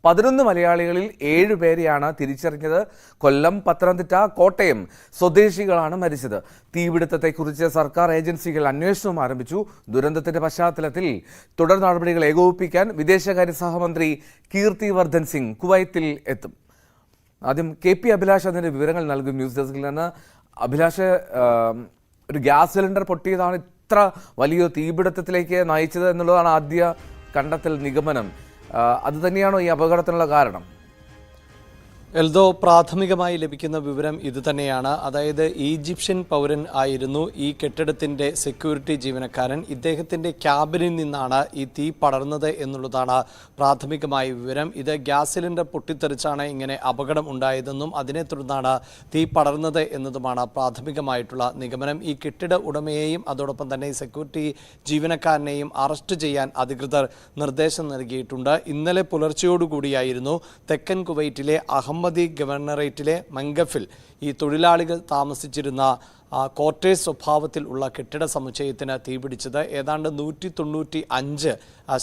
11 മലയാളികളിൽ 7 പേരെയാണ് തിരിച്ചറിഞ്ഞത്. കൊല്ലം, പത്തനംതിട്ട, കോട്ടയം സ്വദേശികളാണ് മരിച്ചത്. തീപിടുത്തത്തെക്കുറിച്ച് സർക്കാർ ഏജൻസികൾ അന്വേഷണം ആരംഭിച്ചു. ദുരന്തത്തിന്റെ പശ്ചാത്തലത്തിൽ തുടർ നടപടികൾ ഏകോപിപ്പിക്കാൻ വിദേശകാര്യ സഹമന്ത്രി കീർത്തി വർദ്ധൻ സിംഗ് കുവൈത്തിൽ എത്തും. ആദ്യം KP അഭിലാഷ് അതിന്റെ വിവരങ്ങൾ നൽകും ന്യൂസ് ഡെസ്കിൽ നിന്ന്. അഭിലാഷ്, ഒരു ഗ്യാസ് സിലിണ്ടർ പൊട്ടിയതാണ് ഇത്ര വലിയ തീപിടുത്തത്തിലേക്ക് നയിച്ചത് എന്നുള്ളതാണ് ആദ്യ കണ്ടെത്തൽ നിഗമനം. അതുതന്നെയാണോ ഈ അപകടത്തിനുള്ള കാരണം? എൽദോ, പ്രാഥമികമായി ലഭിക്കുന്ന വിവരം ഇതുതന്നെയാണ്. അതായത് ഈജിപ്ഷ്യൻ പൗരൻ ആയിരുന്നു ഈ കെട്ടിടത്തിൻ്റെ സെക്യൂരിറ്റി ജീവനക്കാരൻ. ഇദ്ദേഹത്തിൻ്റെ ക്യാബിനിൽ നിന്നാണ് ഈ തീ പടർന്നത് എന്നുള്ളതാണ് പ്രാഥമികമായ വിവരം. ഇത് ഗ്യാസ് സിലിണ്ടർ പൊട്ടിത്തെറിച്ചാണ് ഇങ്ങനെ അപകടം ഉണ്ടായതെന്നും അതിനെ തുടർന്നാണ് തീ പടർന്നത് എന്നതുമാണ് പ്രാഥമികമായിട്ടുള്ള നിഗമനം. ഈ കെട്ടിട ഉടമയെയും അതോടൊപ്പം തന്നെ ഈ സെക്യൂരിറ്റി ജീവനക്കാരനെയും അറസ്റ്റ് ചെയ്യാൻ അധികൃതർ നിർദ്ദേശം നൽകിയിട്ടുണ്ട്. ഇന്നലെ പുലർച്ചയോടുകൂടിയായിരുന്നു തെക്കൻ കുവൈറ്റിലെ അഹമ്മദി ഗവർണറേറ്റിലെ മംഗഫിൽ ഈ തൊഴിലാളികൾ താമസിച്ചിരുന്ന ക്വാർട്ടേഴ്സ് സ്വഭാവത്തിൽ ഉള്ള കെട്ടിട സമുച്ചയത്തിന് തീപിടിച്ചത്. ഏതാണ്ട് 195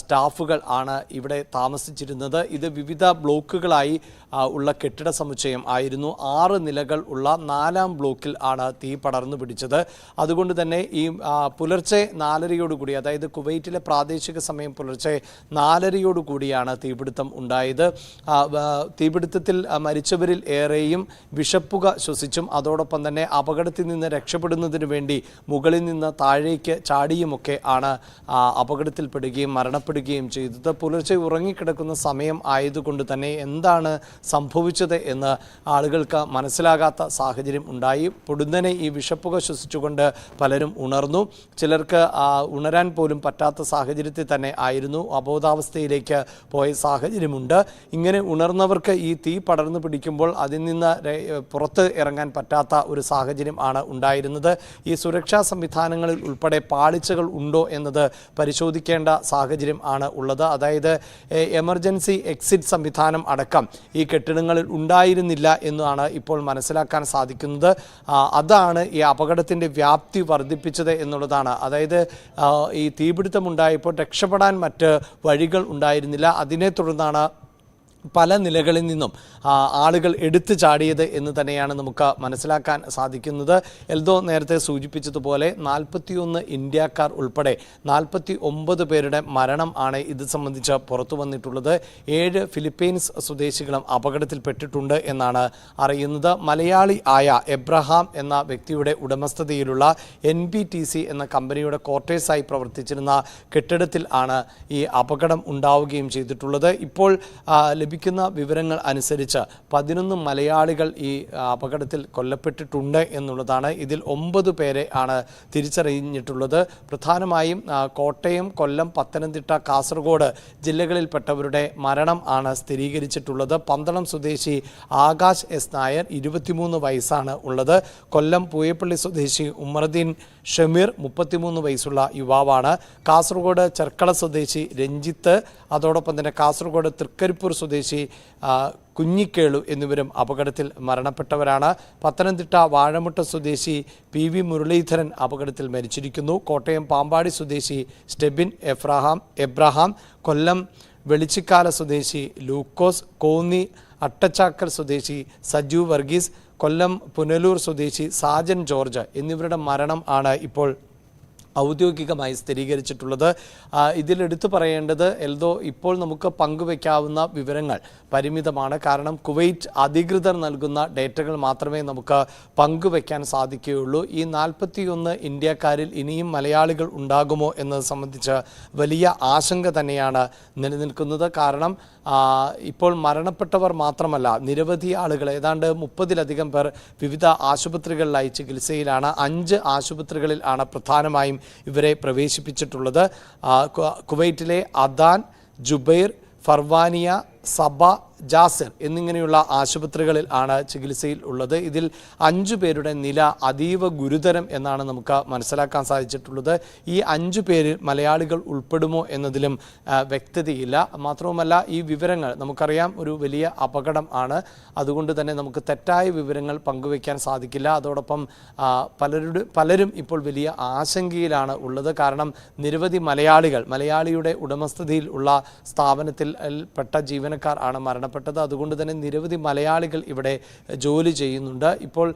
സ്റ്റാഫുകൾ ആണ് ഇവിടെ താമസിച്ചിരുന്നത്. ഇത് വിവിധ ബ്ലോക്കുകളായി ഉള്ള കെട്ടിട സമുച്ചയം ആയിരുന്നു. 6 നിലകൾ ഉള്ള 4ാം ബ്ലോക്കിൽ ആണ് തീ പടർന്നു പിടിച്ചത്. അതുകൊണ്ട് തന്നെ ഈ പുലർച്ചെ 4:30 അതായത് കുവൈറ്റിലെ പ്രാദേശിക സമയം പുലർച്ചെ 4:30 തീപിടുത്തം ഉണ്ടായത്. തീപിടുത്തത്തിൽ മരിച്ചവരിൽ ഏറെയും വിഷപ്പുക ശ്വസിച്ചും അതോടൊപ്പം തന്നെ അപകടത്തിൽ നിന്ന് രക്ഷപ്പെടുന്നതിന് വേണ്ടി മുകളിൽ നിന്ന് താഴേക്ക് ചാടിയുമൊക്കെ ആണ് അപകടത്തിൽപ്പെടുകയും മരണപ്പെടുകയും ചെയ്തത്. പുലർച്ചെ ഉറങ്ങിക്കിടക്കുന്ന സമയം ആയതുകൊണ്ട് തന്നെ എന്താണ് സംഭവിച്ചത് എന്ന് ആളുകൾക്ക് മനസ്സിലാകാത്ത സാഹചര്യം ഉണ്ടായി. പൊടുന്നനെ ഈ വിഷപ്പുക ശ്വസിച്ചുകൊണ്ട് പലരും ഉണർന്നു. ചിലർക്ക് ഉണരാൻ പോലും പറ്റാത്ത സാഹചര്യത്തിൽ തന്നെ ആയിരുന്നു. അബോധാവസ്ഥയിലേക്ക് പോയ സാഹചര്യമുണ്ട്. ഇങ്ങനെ ഉണർന്നവർക്ക് ഈ തീ പടർന്നു പിടിക്കുമ്പോൾ അതിൽ നിന്ന് പുറത്ത് ഇറങ്ങാൻ പറ്റാത്ത ഒരു സാഹചര്യം ആണ് ഉണ്ടായിരുന്നത്. ഈ സുരക്ഷാ സംവിധാനങ്ങളിൽ ഉൾപ്പെടെ പാളിച്ചകൾ ഉണ്ടോ എന്നത് പരിശോധിക്കേണ്ട സാഹചര്യം ആണ് ഉള്ളത്. അതായത് എമർജൻസി എക്സിറ്റ് സംവിധാനം അടക്കം ഈ കെട്ടിടങ്ങളിൽ ഉണ്ടായിരുന്നില്ല എന്നാണ് ഇപ്പോൾ മനസ്സിലാക്കാൻ സാധിക്കുന്നത്. അതാണ് ഈ അപകടത്തിൻ്റെ വ്യാപ്തി വർദ്ധിപ്പിച്ചത് എന്നുള്ളതാണ്. അതായത് ഈ തീപിടുത്തമുണ്ടായപ്പോൾ രക്ഷപ്പെടാൻ മറ്റ് വഴികൾ ഉണ്ടായിരുന്നില്ല. അതിനെ തുടർന്നാണ് പല നിലകളിൽ നിന്നും ആളുകൾ എടുത്തു ചാടിയത് എന്ന് തന്നെയാണ് നമുക്ക് മനസ്സിലാക്കാൻ സാധിക്കുന്നത്. എൽദോ നേരത്തെ സൂചിപ്പിച്ചതുപോലെ 41 ഇന്ത്യക്കാർ ഉൾപ്പെടെ 49 പേരുടെ മരണം ആണ് ഇത് സംബന്ധിച്ച് പുറത്തു വന്നിട്ടുള്ളത്. 7 ഫിലിപ്പീൻസ് സ്വദേശികളും അപകടത്തിൽപ്പെട്ടിട്ടുണ്ട് എന്നാണ് അറിയുന്നത്. മലയാളി ആയ എബ്രഹാം എന്ന വ്യക്തിയുടെ ഉടമസ്ഥതയിലുള്ള NBTC എന്ന കമ്പനിയുടെ ക്വാർട്ടേഴ്സായി പ്രവർത്തിച്ചിരുന്ന കെട്ടിടത്തിൽ ആണ് ഈ അപകടം ഉണ്ടാവുകയും ചെയ്തിട്ടുള്ളത്. ഇപ്പോൾ ലഭിക്കുന്ന വിവരങ്ങൾ അനുസരിച്ച് 11 മലയാളികൾ ഈ അപകടത്തിൽ കൊല്ലപ്പെട്ടിട്ടുണ്ട് എന്നുള്ളതാണ്. ഇതിൽ 9 പേരെ ആണ് തിരിച്ചറിഞ്ഞിട്ടുള്ളത്. പ്രധാനമായും കോട്ടയം, കൊല്ലം, പത്തനംതിട്ട, കാസർഗോഡ് ജില്ലകളിൽപ്പെട്ടവരുടെ മരണം ആണ് സ്ഥിരീകരിച്ചിട്ടുള്ളത്. പന്തളം സ്വദേശി ആകാശ് S. നായർ 23 വയസ്സാണ് ഉള്ളത്. കൊല്ലം പൂയപ്പള്ളി സ്വദേശി ഉമറുദ്ദീൻ ഷമീർ 33 വയസ്സുള്ള യുവാവാണ്. കാസർഗോഡ് ചെർക്കള സ്വദേശി രഞ്ജിത്ത്, അതോടൊപ്പം തന്നെ കാസർഗോഡ് തൃക്കരിപ്പൂർ സ്വദേശി കുഞ്ഞിക്കേളു എന്നിവരും അപകടത്തിൽ മരണപ്പെട്ടവരാണ്. പത്തനംതിട്ട വാഴമുട്ട സ്വദേശി PV മുരളീധരൻ അപകടത്തിൽ മരിച്ചിരിക്കുന്നു. കോട്ടയം പാമ്പാടി സ്വദേശി സ്റ്റെബിൻ എബ്രഹാം, കൊല്ലം വെളിച്ചിക്കാല സ്വദേശി ലൂക്കോസ്, കോന്നി അട്ടച്ചാക്കൽ സ്വദേശി സജു വർഗീസ്, കൊല്ലം പുനലൂർ സ്വദേശി സാജൻ ജോർജ് എന്നിവരുടെ മരണം ആണ് ഇപ്പോൾ ഔദ്യോഗികമായി സ്ഥിരീകരിച്ചിട്ടുള്ളത്. ഇതിലെടുത്തു പറയേണ്ടത് എൽദോ, ഇപ്പോൾ നമുക്ക് പങ്കുവയ്ക്കാവുന്ന വിവരങ്ങൾ പരിമിതമാണ്. കാരണം കുവൈറ്റ് അധികൃതർ നൽകുന്ന ഡേറ്റകൾ മാത്രമേ നമുക്ക് പങ്കുവയ്ക്കാൻ സാധിക്കുകയുള്ളൂ. ഈ 41 ഇന്ത്യക്കാരിൽ ഇനിയും മലയാളികൾ ഉണ്ടാകുമോ എന്നത് സംബന്ധിച്ച് വലിയ ആശങ്ക തന്നെയാണ് നിലനിൽക്കുന്നത്. കാരണം ഇപ്പോൾ മരണപ്പെട്ടവർ മാത്രമല്ല, നിരവധി ആളുകൾ, ഏതാണ്ട് 30-ലധികം പേർ വിവിധ ആശുപത്രികളിലായി ചികിത്സയിലാണ്. 5 ആശുപത്രികളിൽ ആണ് പ്രധാനമായും ഇവരെ പ്രവേശിപ്പിച്ചിട്ടുള്ളത്. കുവൈറ്റിലെ അദാൻ, ജുബൈർ, ഫർവാനിയ, സബ, ജാസിർ എന്നിങ്ങനെയുള്ള ആശുപത്രികളിൽ ആണ് ചികിത്സയിൽ ഉള്ളത്. ഇതിൽ 5 പേരുടെ നില അതീവ ഗുരുതരം എന്നാണ് നമുക്ക് മനസ്സിലാക്കാൻ സാധിച്ചിട്ടുള്ളത്. ഈ 5 പേരിൽ മലയാളികൾ ഉൾപ്പെടുമോ എന്നതിലും വ്യക്തതയില്ല. മാത്രവുമല്ല, ഈ വിവരങ്ങൾ നമുക്കറിയാം ഒരു വലിയ അപകടം ആണ്. അതുകൊണ്ട് തന്നെ നമുക്ക് തെറ്റായ വിവരങ്ങൾ പങ്കുവയ്ക്കാൻ സാധിക്കില്ല. അതോടൊപ്പം പലരും ഇപ്പോൾ വലിയ ആശങ്കയിലാണ് ഉള്ളത്. കാരണം നിരവധി മലയാളിയുടെ ഉടമസ്ഥതയിൽ ഉള്ള സ്ഥാപനത്തിൽ പെട്ട ജീവനക്കാർ ജീവനക്കാർ ആണ് മരണപ്പെട്ടത്. അതുകൊണ്ട് തന്നെ നിരവധി മലയാളികൾ ഇവിടെ ജോലി ചെയ്യുന്നുണ്ട്. ഇപ്പോൾ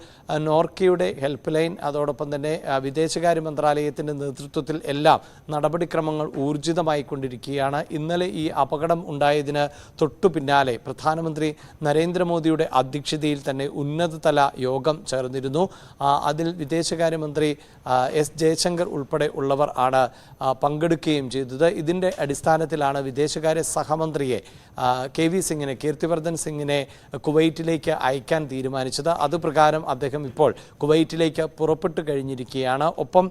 നോർക്കയുടെ ഹെൽപ്പ് ലൈൻ, അതോടൊപ്പം തന്നെ വിദേശകാര്യ മന്ത്രാലയത്തിൻ്റെ നേതൃത്വത്തിൽ എല്ലാം നടപടിക്രമങ്ങൾ ഊർജിതമായിക്കൊണ്ടിരിക്കുകയാണ്. ഇന്നലെ ഈ അപകടം ഉണ്ടായതിന് തൊട്ടു പിന്നാലെ പ്രധാനമന്ത്രി നരേന്ദ്രമോദിയുടെ അധ്യക്ഷതയിൽ തന്നെ ഉന്നതതല യോഗം ചേർന്നിരുന്നു. അതിൽ വിദേശകാര്യമന്ത്രി എസ് ജയശങ്കർ ഉൾപ്പെടെ ഉള്ളവർ ആണ് പങ്കെടുക്കുകയും ചെയ്തത്. ഇതിൻ്റെ അടിസ്ഥാനത്തിലാണ് വിദേശകാര്യ സഹമന്ത്രിയെ KV സിംഗിനെ, കീർത്തിവർദ്ധൻ സിംഗിനെ കുവൈറ്റിലേക്ക് അയക്കാൻ തീരുമാനിച്ചത്. അതുപ്രകാരം അദ്ദേഹം ഇപ്പോൾ കുവൈറ്റിലേക്ക് പുറപ്പെട്ടു കഴിഞ്ഞിരിക്കുകയാണ്. ഒപ്പം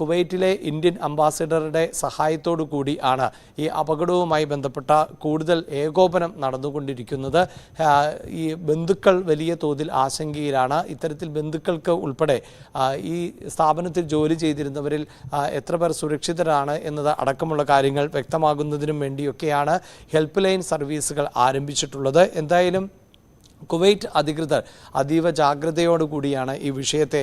കുവൈറ്റിലെ ഇന്ത്യൻ അംബാസിഡറുടെ സഹായത്തോടു കൂടിയാണ് ഈ അപകടവുമായി ബന്ധപ്പെട്ട കൂടുതൽ ഏകോപനം നടന്നുകൊണ്ടിരിക്കുന്നത്. ഈ ബന്ധുക്കൾ വലിയ തോതിൽ ആശങ്കയിലാണ്. ഇത്തരത്തിൽ ബന്ധുക്കൾക്ക് ഉൾപ്പെടെ ഈ സ്ഥാപനത്തിൽ ജോലി ചെയ്തിരുന്നവരിൽ എത്ര പേർ സുരക്ഷിതരാണ് എന്നത് അടക്കമുള്ള കാര്യങ്ങൾ വ്യക്തമാകുന്നതിനും വേണ്ടിയൊക്കെയാണ് ഹെൽപ്പ് ലൈൻ സർവീസുകൾ ആരംഭിച്ചിട്ടുള്ളത്. എന്തായാലും കുവൈറ്റ് അധികൃതർ അതീവ ജാഗ്രതയോടുകൂടിയാണ് ഈ വിഷയത്തെ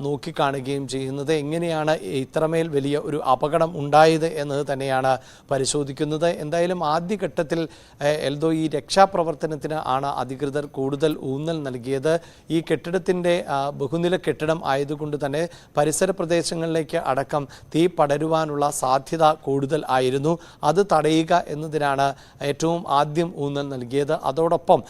നോക്കിക്കാണുകയും ചെയ്യുന്നത്. എങ്ങനെയാണ് ഇത്രമേൽ വലിയ ഒരു അപകടം ഉണ്ടായത് എന്നത് തന്നെയാണ് പരിശോധിക്കുന്നത്. എന്തായാലും ആദ്യഘട്ടത്തിൽ എൽദോ ഈ രക്ഷാപ്രവർത്തനത്തിന് ആണ് അധികൃതർ കൂടുതൽ ഊന്നൽ നൽകിയത്. ഈ കെട്ടിടത്തിൻ്റെ ബഹുനില കെട്ടിടം ആയതുകൊണ്ട് തന്നെ പരിസര പ്രദേശങ്ങളിലേക്ക് അടക്കം തീ പടരുവാനുള്ള സാധ്യത കൂടുതൽ ആയിരുന്നു. അത് തടയുക എന്നതിനാണ് ഏറ്റവും ആദ്യം ഊന്നൽ നൽകിയത്. അതോടൊപ്പം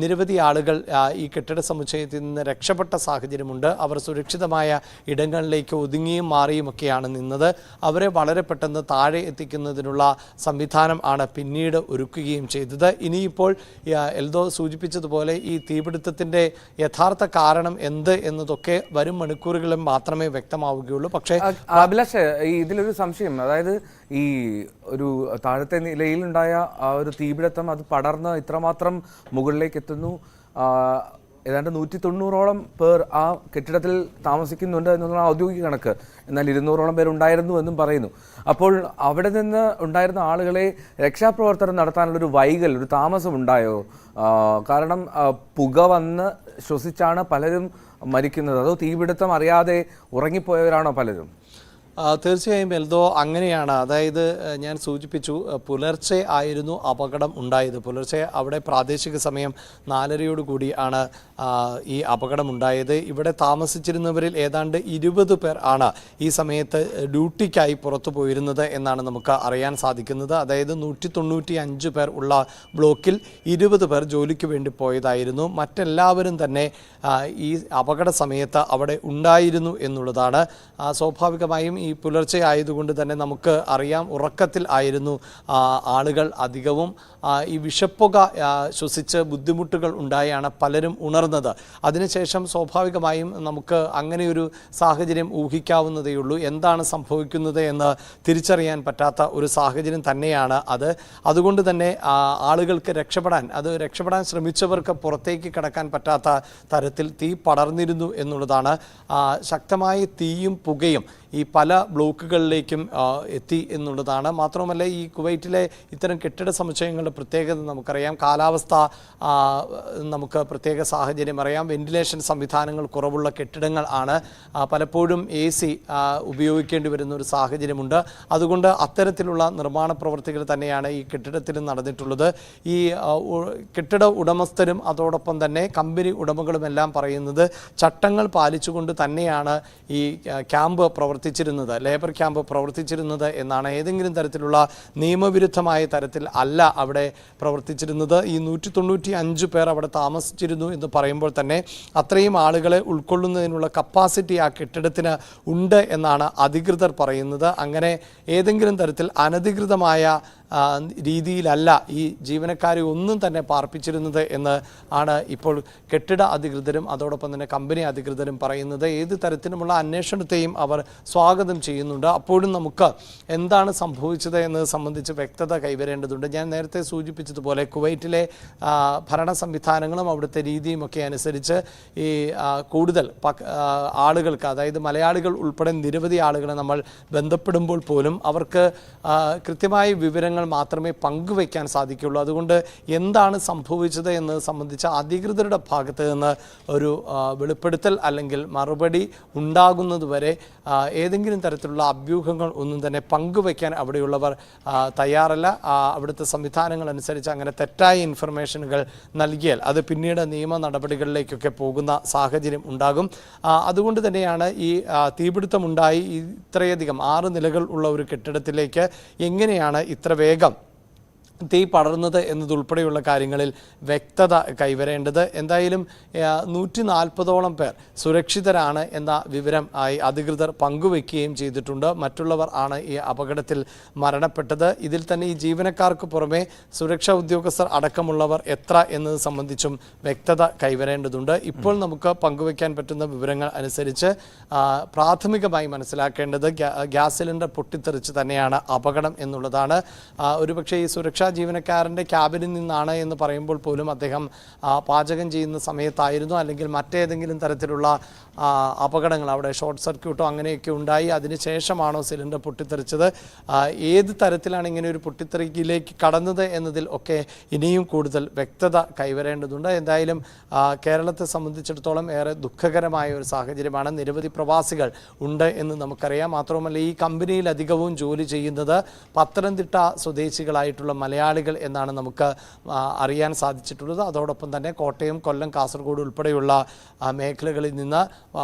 നിരവധി ആളുകൾ ഈ കെട്ടിട സമുച്ചയത്തിൽ നിന്ന് രക്ഷപ്പെട്ട സാഹചര്യമുണ്ട്. അവർ സുരക്ഷിതമായ ഇടങ്ങളിലേക്ക് ഒതുങ്ങിയും മാറിയുമൊക്കെയാണ് നിന്നത്. അവരെ വളരെ പെട്ടെന്ന് താഴെ എത്തിക്കുന്നതിനുള്ള സംവിധാനം ആണ് പിന്നീട് ഒരുക്കുകയും ചെയ്തത്. ഇനിയിപ്പോൾ എൽദോ സൂചിപ്പിച്ചതുപോലെ ഈ തീപിടുത്തത്തിൻ്റെ യഥാർത്ഥ കാരണം എന്ത് എന്നതൊക്കെ വരും മണിക്കൂറുകളിൽ മാത്രമേ വ്യക്തമാവുകയുള്ളൂ. പക്ഷേ അഭിലാഷ്, ഇതിലൊരു സംശയം, അതായത് ഈ ഒരു താഴത്തെ നിലയിലുണ്ടായ ആ ഒരു തീപിടുത്തം അത് പടർന്ന് ഇത്രമാത്രം മുകളിലേക്ക് എത്തുന്നു. ഏതാണ്ട് 190ഓളം പേർ ആ കെട്ടിടത്തിൽ താമസിക്കുന്നുണ്ട് എന്നുള്ള ഔദ്യോഗിക കണക്ക്. എന്നാൽ 200ഓളം പേരുണ്ടായിരുന്നു എന്നും പറയുന്നു. അപ്പോൾ അവിടെ നിന്ന് ഉണ്ടായിരുന്ന ആളുകളെ രക്ഷാപ്രവർത്തനം നടത്താനുള്ളൊരു വൈകൽ, ഒരു താമസം ഉണ്ടായോ? കാരണം പുക വന്ന് ശ്വസിച്ചാണ് പലരും മരിക്കുന്നത്. അതോ തീപിടുത്തം അറിയാതെ ഉറങ്ങിപ്പോയവരാണോ പലരും? തീർച്ചയായും എൽദോ അങ്ങനെയാണ്. അതായത് ഞാൻ സൂചിപ്പിച്ചു, പുലർച്ചെ ആയിരുന്നു അപകടം ഉണ്ടായത്. പുലർച്ചെ അവിടെ പ്രാദേശിക സമയം 4:30 ആണ് ഈ അപകടം ഉണ്ടായത്. ഇവിടെ താമസിച്ചിരുന്നവരിൽ ഏതാണ്ട് 20 പേർ ആണ് ഈ സമയത്ത് ഡ്യൂട്ടിക്കായി പുറത്തു പോയിരുന്നത് എന്നാണ് നമുക്ക് അറിയാൻ സാധിക്കുന്നത്. അതായത് 195 പേർ ഉള്ള ബ്ലോക്കിൽ 20 പേർ ജോലിക്ക് വേണ്ടി പോയതായിരുന്നു. മറ്റെല്ലാവരും തന്നെ ഈ അപകട സമയത്ത് അവിടെ ഉണ്ടായിരുന്നു എന്നുള്ളതാണ്. സ്വാഭാവികമായും ഈ പുലർച്ചെ ആയതുകൊണ്ട് തന്നെ നമുക്ക് അറിയാം, ഉറക്കത്തിൽ ആയിരുന്നു ആളുകൾ അധികവും. ഈ വിഷപ്പുക ശ്വസിച്ച് ബുദ്ധിമുട്ടുകൾ ഉണ്ടായാണ് പലരും ഉണർന്നത്. അതിനുശേഷം സ്വാഭാവികമായും നമുക്ക് അങ്ങനെയൊരു സാഹചര്യം ഊഹിക്കാവുന്നതേയുള്ളൂ. എന്താണ് സംഭവിക്കുന്നത് എന്ന് തിരിച്ചറിയാൻ പറ്റാത്ത ഒരു സാഹചര്യം തന്നെയാണ് അത്. അതുകൊണ്ട് തന്നെ ആളുകൾക്ക് രക്ഷപ്പെടാൻ ശ്രമിച്ചവർക്ക് പുറത്തേക്ക് കടക്കാൻ പറ്റാത്ത തരത്തിൽ തീ പടർന്നിരുന്നു എന്നുള്ളതാണ്. ശക്തമായ തീയും പുകയും ഈ പല ബ്ലോക്കുകളിലേക്കും എത്തി എന്നുള്ളതാണ്. മാത്രമല്ല, ഈ കുവൈറ്റിലെ ഇത്തരം കെട്ടിട സമുച്ചയങ്ങളുടെ പ്രത്യേകത നമുക്കറിയാം. കാലാവസ്ഥ നമുക്ക് പ്രത്യേക സാഹചര്യം അറിയാം. വെന്റിലേഷൻ സംവിധാനങ്ങൾ കുറവുള്ള കെട്ടിടങ്ങൾ ആണ്. പലപ്പോഴും AC ഉപയോഗിക്കേണ്ടി വരുന്ന ഒരു സാഹചര്യമുണ്ട്. അതുകൊണ്ട് അത്തരത്തിലുള്ള നിർമ്മാണ പ്രവൃത്തികൾ തന്നെയാണ് ഈ കെട്ടിടത്തിൽ നടന്നിട്ടുള്ളത്. ഈ കെട്ടിട ഉടമസ്ഥരും അതോടൊപ്പം തന്നെ കമ്പനി ഉടമകളുമെല്ലാം പറയുന്നത് ചട്ടങ്ങൾ പാലിച്ചുകൊണ്ട് തന്നെയാണ് ഈ ക്യാമ്പ് ലേബർ ക്യാമ്പ് പ്രവർത്തിച്ചിരുന്നത് എന്നാണ്. ഏതെങ്കിലും തരത്തിലുള്ള നിയമവിരുദ്ധമായ തരത്തിൽ അല്ല അവിടെ പ്രവർത്തിച്ചിരുന്നത്. ഈ 195 പേർ അവിടെ താമസിച്ചിരുന്നു എന്ന് പറയുമ്പോൾ തന്നെ അത്രയും ആളുകളെ ഉൾക്കൊള്ളുന്നതിനുള്ള കപ്പാസിറ്റി ആ കെട്ടിടത്തിന് ഉണ്ട് എന്നാണ് അധികൃതർ പറയുന്നത്. അങ്ങനെ ഏതെങ്കിലും തരത്തിൽ അനധികൃതമായ രീതിയിലല്ല ഈ ജീവനക്കാരെ ഒന്നും തന്നെ പാർപ്പിച്ചിരുന്നത് എന്ന് ആണ് ഇപ്പോൾ കെട്ടിട അധികൃതരും അതോടൊപ്പം തന്നെ കമ്പനി അധികൃതരും പറയുന്നത്. ഏത് തരത്തിലുമുള്ള അന്വേഷണത്തെയും അവർ സ്വാഗതം ചെയ്യുന്നുണ്ട്. അപ്പോഴും നമുക്ക് എന്താണ് സംഭവിച്ചത് എന്നത് സംബന്ധിച്ച് വ്യക്തത കൈവരേണ്ടതുണ്ട്. ഞാൻ നേരത്തെ സൂചിപ്പിച്ചതുപോലെ കുവൈറ്റിലെ ഭരണ സംവിധാനങ്ങളും അവിടുത്തെ രീതിയും ഒക്കെ അനുസരിച്ച് ഈ കൂടുതൽ ആളുകൾക്ക്, അതായത് മലയാളികൾ ഉൾപ്പെടെ നിരവധി ആളുകളെ നമ്മൾ ബന്ധപ്പെടുമ്പോൾ പോലും അവർക്ക് കൃത്യമായ വിവരങ്ങൾ വിവരങ്ങൾ മാത്രമേ പങ്കുവയ്ക്കാൻ സാധിക്കുകയുള്ളൂ. അതുകൊണ്ട് എന്താണ് സംഭവിച്ചത് എന്നത് സംബന്ധിച്ച് അധികൃതരുടെ ഭാഗത്ത് നിന്ന് ഒരു വെളിപ്പെടുത്തൽ അല്ലെങ്കിൽ മറുപടി ഉണ്ടാകുന്നതുവരെ ഏതെങ്കിലും തരത്തിലുള്ള അഭ്യൂഹങ്ങൾ ഒന്നും തന്നെ പങ്കുവയ്ക്കാൻ അവിടെയുള്ളവർ തയ്യാറല്ല. അവിടുത്തെ സംവിധാനങ്ങൾ അനുസരിച്ച് അങ്ങനെ തെറ്റായ ഇൻഫർമേഷനുകൾ നൽകിയാൽ അത് പിന്നീട് നിയമ നടപടികളിലേക്കൊക്കെ പോകുന്ന സാഹചര്യം ഉണ്ടാകും. അതുകൊണ്ട് തന്നെയാണ് ഈ തീപിടുത്തമുണ്ടായി ഇത്രയധികം 6 നിലകൾ ഉള്ള ഒരു കെട്ടിടത്തിലേക്ക് എങ്ങനെയാണ് ഇത്ര വേഗം തീ പടർന്നത് എന്നതുൾപ്പെടെയുള്ള കാര്യങ്ങളിൽ വ്യക്തത കൈവരേണ്ടത്. എന്തായാലും 140ഓളം പേർ സുരക്ഷിതരാണ് എന്ന വിവരം അധികൃതർ പങ്കുവെക്കുകയും ചെയ്തിട്ടുണ്ട്. മറ്റുള്ളവർ ആണ് ഈ അപകടത്തിൽ മരണപ്പെട്ടത്. ഇതിൽ തന്നെ ഈ ജീവനക്കാർക്ക് പുറമെ സുരക്ഷാ ഉദ്യോഗസ്ഥർ അടക്കമുള്ളവർ എത്ര എന്നത് സംബന്ധിച്ചും വ്യക്തത കൈവരേണ്ടതുണ്ട്. ഇപ്പോൾ നമുക്ക് പങ്കുവെക്കാൻ പറ്റുന്ന വിവരങ്ങൾ അനുസരിച്ച് പ്രാഥമികമായി മനസ്സിലാക്കേണ്ടത് ഗ്യാസ് സിലിണ്ടർ പൊട്ടിത്തെറിച്ച് തന്നെയാണ് അപകടം എന്നുള്ളതാണ്. ഒരുപക്ഷെ ഈ സുരക്ഷാ ജീവനക്കാരൻ്റെ ക്യാബിനിൽ നിന്നാണ് എന്ന് പറയുമ്പോൾ പോലും അദ്ദേഹം പാചകം ചെയ്യുന്ന സമയത്തായിരുന്നു, അല്ലെങ്കിൽ മറ്റേതെങ്കിലും തരത്തിലുള്ള അപകടങ്ങൾ അവിടെ ഷോർട്ട് സർക്യൂട്ടോ അങ്ങനെയൊക്കെ ഉണ്ടായി അതിനുശേഷമാണോ സിലിണ്ടർ പൊട്ടിത്തെറിച്ചത്, ഏത് തരത്തിലാണ് ഇങ്ങനെ ഒരു പൊട്ടിത്തെറിക്കിലേക്ക് കടന്നത് എന്നതിൽ ഒക്കെ ഇനിയും കൂടുതൽ വ്യക്തത കൈവരേണ്ടതുണ്ട്. എന്തായാലും കേരളത്തെ സംബന്ധിച്ചിടത്തോളം ഏറെ ദുഃഖകരമായ ഒരു സാഹചര്യമാണ്. നിരവധി പ്രവാസികൾ ഉണ്ട് എന്ന് നമുക്കറിയാം. മാത്രവുമല്ല ഈ കമ്പനിയിൽ അധികവും ജോലി ചെയ്യുന്നത് പത്തനംതിട്ട സ്വദേശികളായിട്ടുള്ള മലയാളികൾ എന്നാണ് നമുക്ക് അറിയാൻ സാധിച്ചിട്ടുള്ളത്. അതോടൊപ്പം തന്നെ കോട്ടയം, കൊല്ലം, കാസർഗോഡ് ഉൾപ്പെടെയുള്ള മേഖലകളിൽ നിന്ന്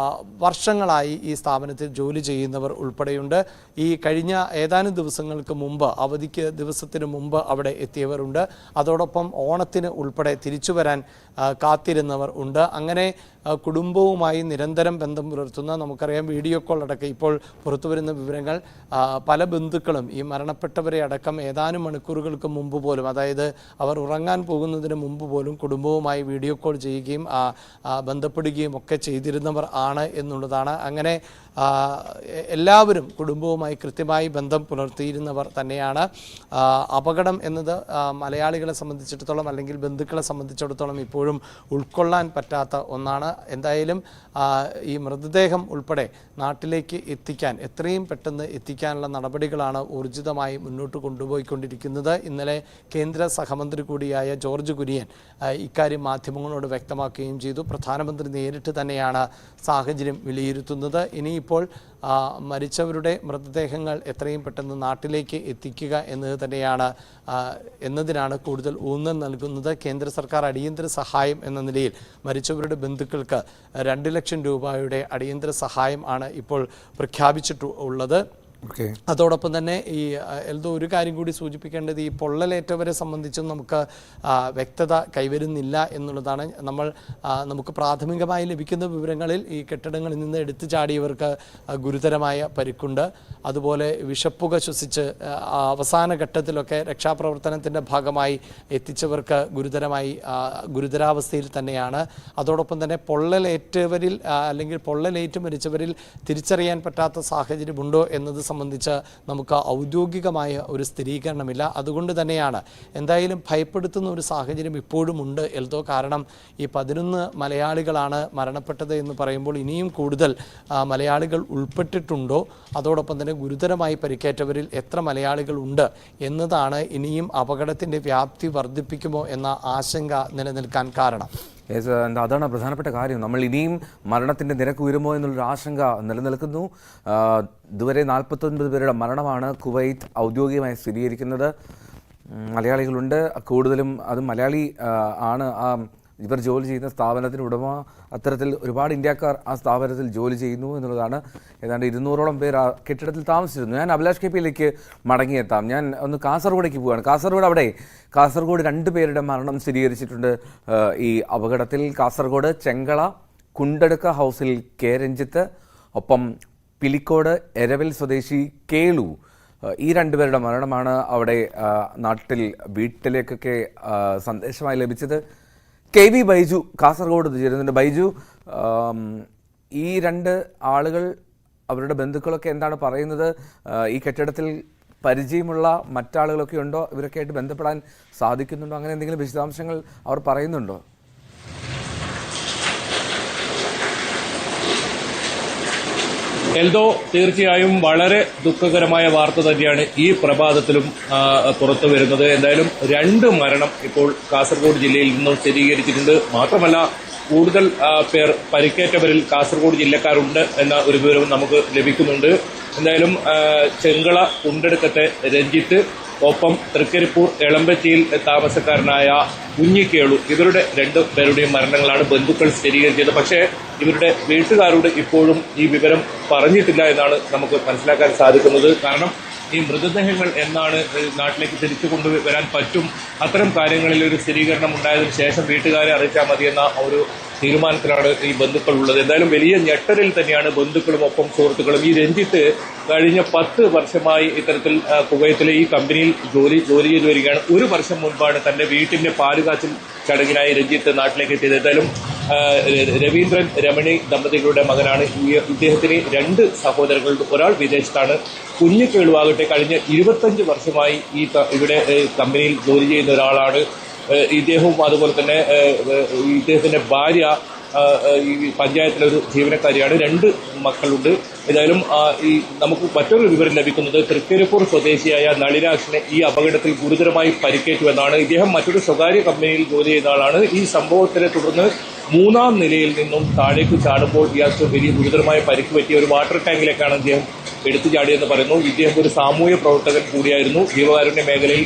വർഷങ്ങളായി ഈ സ്ഥാപനത്തിൽ ജോലി ചെയ്യുന്നവർ ഉൾപ്പെടെയുണ്ട്. ഈ കഴിഞ്ഞ ഏതാനും ദിവസങ്ങൾക്ക് മുമ്പ്, അവധിക്ക് ദിവസത്തിന് മുമ്പ് അവിടെ എത്തിയവരുണ്ട്. അതോടൊപ്പം ഓണത്തിന് ഉൾപ്പെടെ തിരിച്ചു വരാൻ കാത്തിരുന്നവർ ഉണ്ട്. അങ്ങനെ കുടുംബവുമായി നിരന്തരം ബന്ധം പുലർത്തുന്ന, നമുക്കറിയാം വീഡിയോ കോൾ അടക്കം ഇപ്പോൾ പുറത്തുവരുന്ന വിവരങ്ങൾ, പല ബന്ധുക്കളും ഈ മരണപ്പെട്ടവരെ അടക്കം ഏതാനും മണിക്കൂറുകൾക്ക് മുമ്പ് പോലും, അതായത് അവർ ഉറങ്ങാൻ പോകുന്നതിന് മുമ്പ് പോലും കുടുംബവുമായി വീഡിയോ കോൾ ചെയ്യുകയും ബന്ധപ്പെടുകയും ഒക്കെ ചെയ്തിരുന്നവർ ആണ് എന്നുള്ളതാണ്. അങ്ങനെ എല്ലാവരും കുടുംബവുമായി കൃത്യമായി ബന്ധം പുലർത്തിയിരുന്നവർ തന്നെയാണ്. അപകടം എന്നത് മലയാളികളെ സംബന്ധിച്ചിടത്തോളം അല്ലെങ്കിൽ ബന്ധുക്കളെ സംബന്ധിച്ചിടത്തോളം ഇപ്പോഴും ഉൾക്കൊള്ളാൻ പറ്റാത്ത ഒന്നാണ്. എന്തായാലും ഈ മൃതദേഹം ഉൾപ്പെടെ നാട്ടിലേക്ക് എത്തിക്കാൻ, എത്രയും പെട്ടെന്ന് എത്തിക്കാനുള്ള നടപടികളാണ് ഊർജിതമായി മുന്നോട്ട് കൊണ്ടുപോയിക്കൊണ്ടിരിക്കുന്നത്. ഇന്നലെ കേന്ദ്ര സഹമന്ത്രി കൂടിയായ ജോർജ് കുര്യൻ ഇക്കാര്യം മാധ്യമങ്ങളോട് വ്യക്തമാക്കുകയും ചെയ്തു. പ്രധാനമന്ത്രി നേരിട്ട് തന്നെയാണ് സാഹചര്യം വിലയിരുത്തുന്നത്. ഇനിയിപ്പോൾ മരിച്ചവരുടെ മൃതദേഹങ്ങൾ എത്രയും പെട്ടെന്ന് നാട്ടിലേക്ക് എത്തിക്കുക എന്നതിനാണ് കൂടുതൽ ഊന്നൽ നൽകുന്നത്. കേന്ദ്ര സർക്കാർ അടിയന്തര സഹായം എന്ന നിലയിൽ മരിച്ചവരുടെ ബന്ധുക്കൾക്ക് 2 ലക്ഷം രൂപയുടെ അടിയന്തര സഹായം ആണ് ഇപ്പോൾ പ്രഖ്യാപിച്ചിട്ടുള്ളത്. അതോടൊപ്പം തന്നെ ഈ എൽദോ ഒരു കാര്യം കൂടി സൂചിപ്പിക്കേണ്ടത്, ഈ പൊള്ളലേറ്റവരെ സംബന്ധിച്ചും നമുക്ക് വ്യക്തത കൈവരുന്നില്ല എന്നുള്ളതാണ്. നമുക്ക് പ്രാഥമികമായി ലഭിക്കുന്ന വിവരങ്ങളിൽ ഈ കെട്ടിടങ്ങളിൽ നിന്ന് എടുത്തു ചാടിയവർക്ക് ഗുരുതരമായ പരിക്കുണ്ട്. അതുപോലെ വിഷപ്പുക ശ്വസിച്ച് അവസാന ഘട്ടത്തിലൊക്കെ രക്ഷാപ്രവർത്തനത്തിൻ്റെ ഭാഗമായി എത്തിച്ചവർക്ക് ഗുരുതരാവസ്ഥയിൽ തന്നെയാണ്. അതോടൊപ്പം തന്നെ പൊള്ളലേറ്റവരിൽ അല്ലെങ്കിൽ പൊള്ളലേറ്റ് മരിച്ചവരിൽ തിരിച്ചറിയാൻ പറ്റാത്ത സാഹചര്യമുണ്ടോ എന്നത് സംബന്ധിച്ച് നമുക്ക് ഔദ്യോഗികമായ ഒരു സ്ഥിരീകരണമില്ല. അതുകൊണ്ട് തന്നെയാണ് എന്തായാലും ഭയപ്പെടുത്തുന്ന ഒരു സാഹചര്യം ഇപ്പോഴും ഉണ്ട് എൽദോ. കാരണം ഈ 11 മലയാളികളാണ് മരണപ്പെട്ടത് എന്ന് പറയുമ്പോൾ ഇനിയും കൂടുതൽ മലയാളികൾ ഉൾപ്പെട്ടിട്ടുണ്ടോ, അതോടൊപ്പം തന്നെ ഗുരുതരമായി പരിക്കേറ്റവരിൽ എത്ര മലയാളികൾ ഉണ്ട് എന്നതാണ് ഇനിയും അപകടത്തിൻ്റെ വ്യാപ്തി വർദ്ധിപ്പിക്കുമോ എന്ന ആശങ്ക നിലനിൽക്കാൻ കാരണം. അതാണ് പ്രധാനപ്പെട്ട കാര്യം. നമ്മൾ ഇനിയും മരണത്തിൻ്റെ നിരക്ക് ഉയരുമോ എന്നുള്ളൊരു ആശങ്ക നിലനിൽക്കുന്നു. ഇതുവരെ 49 പേരുടെ മരണമാണ് കുവൈറ്റ് ഔദ്യോഗികമായി സ്ഥിരീകരിക്കുന്നത്. മലയാളികളുണ്ട്, കൂടുതലും അത് മലയാളി ആണ് ഇവർ ജോലി ചെയ്യുന്ന സ്ഥാപനത്തിന് ഉടമ. അത്തരത്തിൽ ഒരുപാട് ഇന്ത്യക്കാർ ആ സ്ഥാപനത്തിൽ ജോലി ചെയ്യുന്നു എന്നുള്ളതാണ്. ഏതാണ്ട് 200ഓളം പേർ ആ കെട്ടിടത്തിൽ താമസിച്ചിരുന്നു. ഞാൻ അഭിലാഷ് കെപിയിലേക്ക് മടങ്ങിയെത്താം. ഞാൻ ഒന്ന് കാസർഗോഡേക്ക് പോവുകയാണ്. കാസർഗോഡ് 2 പേരുടെ മരണം സ്ഥിരീകരിച്ചിട്ടുണ്ട് ഈ അപകടത്തിൽ. കാസർഗോഡ് ചെങ്കള കുണ്ടടുക്ക ഹൗസിൽ കെ രഞ്ജിത്ത്, ഒപ്പം പിലിക്കോട് എരവൽ സ്വദേശി കേളു, ഈ 2 പേരുടെ മരണമാണ് അവിടെ നാട്ടിൽ വീട്ടിലേക്കൊക്കെ സന്ദേശമായി ലഭിച്ചത്. KV ബൈജു കാസർഗോഡ് ചേരുന്നുണ്ട്. ബൈജു, ഈ 2 ആളുകൾ, അവരുടെ ബന്ധുക്കളൊക്കെ എന്താണ് പറയുന്നത്? ഈ കെട്ടിടത്തിൽ പരിചയമുള്ള മറ്റാളുകളൊക്കെ ഉണ്ടോ? ഇവരൊക്കെ ആയിട്ട് ബന്ധപ്പെടാൻ സാധിക്കുന്നുണ്ടോ? അങ്ങനെ എന്തെങ്കിലും വിശദാംശങ്ങൾ അവർ പറയുന്നുണ്ടോ? എൽദോ, തീർച്ചയായും വളരെ ദുഃഖകരമായ വാർത്ത തന്നെയാണ് ഈ പ്രഭാതത്തിലും പുറത്തു വരുന്നത്. എന്തായാലും 2 മരണം ഇപ്പോൾ കാസർഗോഡ് ജില്ലയിൽ നിന്നും സ്ഥിരീകരിച്ചിട്ടുണ്ട്. മാത്രമല്ല കൂടുതൽ പേർ പരിക്കേറ്റവരിൽ കാസർഗോഡ് ജില്ലക്കാരുണ്ട് എന്ന ഒരു വിവരവും നമുക്ക് ലഭിക്കുന്നുണ്ട്. എന്തായാലും ചെങ്കള കുണ്ടെടുക്കത്തെ രഞ്ജിത്ത്, ഒപ്പം തൃക്കരിപ്പൂർ എളമ്പച്ചിയിൽ താമസക്കാരനായ കുഞ്ഞിക്കേളു, ഇവരുടെ 2 പേരുടെയും മരണങ്ങളാണ് ബന്ധുക്കൾ സ്ഥിരീകരിച്ചത്. പക്ഷേ ഇവരുടെ വീട്ടുകാരോട് ഇപ്പോഴും ഈ വിവരം പറഞ്ഞിട്ടില്ല എന്നാണ് നമുക്ക് മനസ്സിലാക്കാൻ സാധിക്കുന്നത്. കാരണം ഈ മൃതദേഹങ്ങൾ എന്നാണ് നാട്ടിലേക്ക് തിരിച്ചു കൊണ്ടുവരാൻ പറ്റും, അത്തരം കാര്യങ്ങളിൽ ഒരു സ്ഥിരീകരണം ഉണ്ടായതിനു ശേഷം വീട്ടുകാരെ അറിയിച്ചാൽ മതിയെന്ന ഒരു തീരുമാനത്തിലാണ് ഈ ബന്ധുക്കൾ ഉള്ളത്. എന്തായാലും വലിയ ഞെട്ടലിൽ തന്നെയാണ് ബന്ധുക്കളും ഒപ്പം സുഹൃത്തുക്കളും. ഈ രഞ്ജിത്ത് കഴിഞ്ഞ 10 വർഷമായി ഇത്തരത്തിൽ കുവൈത്തിലെ ഈ കമ്പനിയിൽ ജോലി ചെയ്തു വരികയാണ്. 1 വർഷം മുൻപാണ് തന്റെ വീട്ടിന്റെ പാലുകാച്ചൽ ചടങ്ങിനായി രഞ്ജിത്ത് നാട്ടിലേക്ക് എത്തിയത്. എന്തായാലും രവീന്ദ്രൻ രമണി ദമ്പതികളുടെ മകനാണ്. ഇദ്ദേഹത്തിന് 2 സഹോദരങ്ങളുണ്ട്. ഒരാൾ വിദേശത്താണ്. കുഞ്ഞിക്കേളുവാകട്ടെ കഴിഞ്ഞ 25 വർഷമായി ഇവിടെ കമ്പനിയിൽ ജോലി ചെയ്യുന്ന ഒരാളാണ്. ഇദ്ദേഹവും അതുപോലെ തന്നെ ഇദ്ദേഹത്തിന്റെ ഭാര്യ ഈ പഞ്ചായത്തിലെ ഒരു ജീവനക്കാരിയാണ്. 2 മക്കളുണ്ട്. ഏതായാലും നമുക്ക് മറ്റൊരു വിവരം ലഭിക്കുന്നത് തൃക്കരിപ്പൂർ സ്വദേശിയായ നളിനാക്ഷിനെ ഈ അപകടത്തിൽ ഗുരുതരമായി പരിക്കേറ്റുവെന്നാണ്. ഇദ്ദേഹം മറ്റൊരു സ്വകാര്യ കമ്പനിയിൽ ജോലി ചെയ്യുന്ന ആളാണ്. ഈ സംഭവത്തിനെ തുടർന്ന് 3ാം നിലയിൽ നിന്നും താഴേക്ക് ചാടുമ്പോൾ ഇയാൾക്ക് വലിയ ഗുരുതരമായ പരിക്ക് പറ്റിയ ഒരു വാട്ടർ ടാങ്കിലേക്കാണ് അദ്ദേഹം എടുത്തു ചാടിയെന്ന് പറയുന്നു. ഇദ്ദേഹം ഒരു സാമൂഹ്യ പ്രവർത്തകൻ കൂടിയായിരുന്നു. ജീവകാരുണ്യ മേഖലയിൽ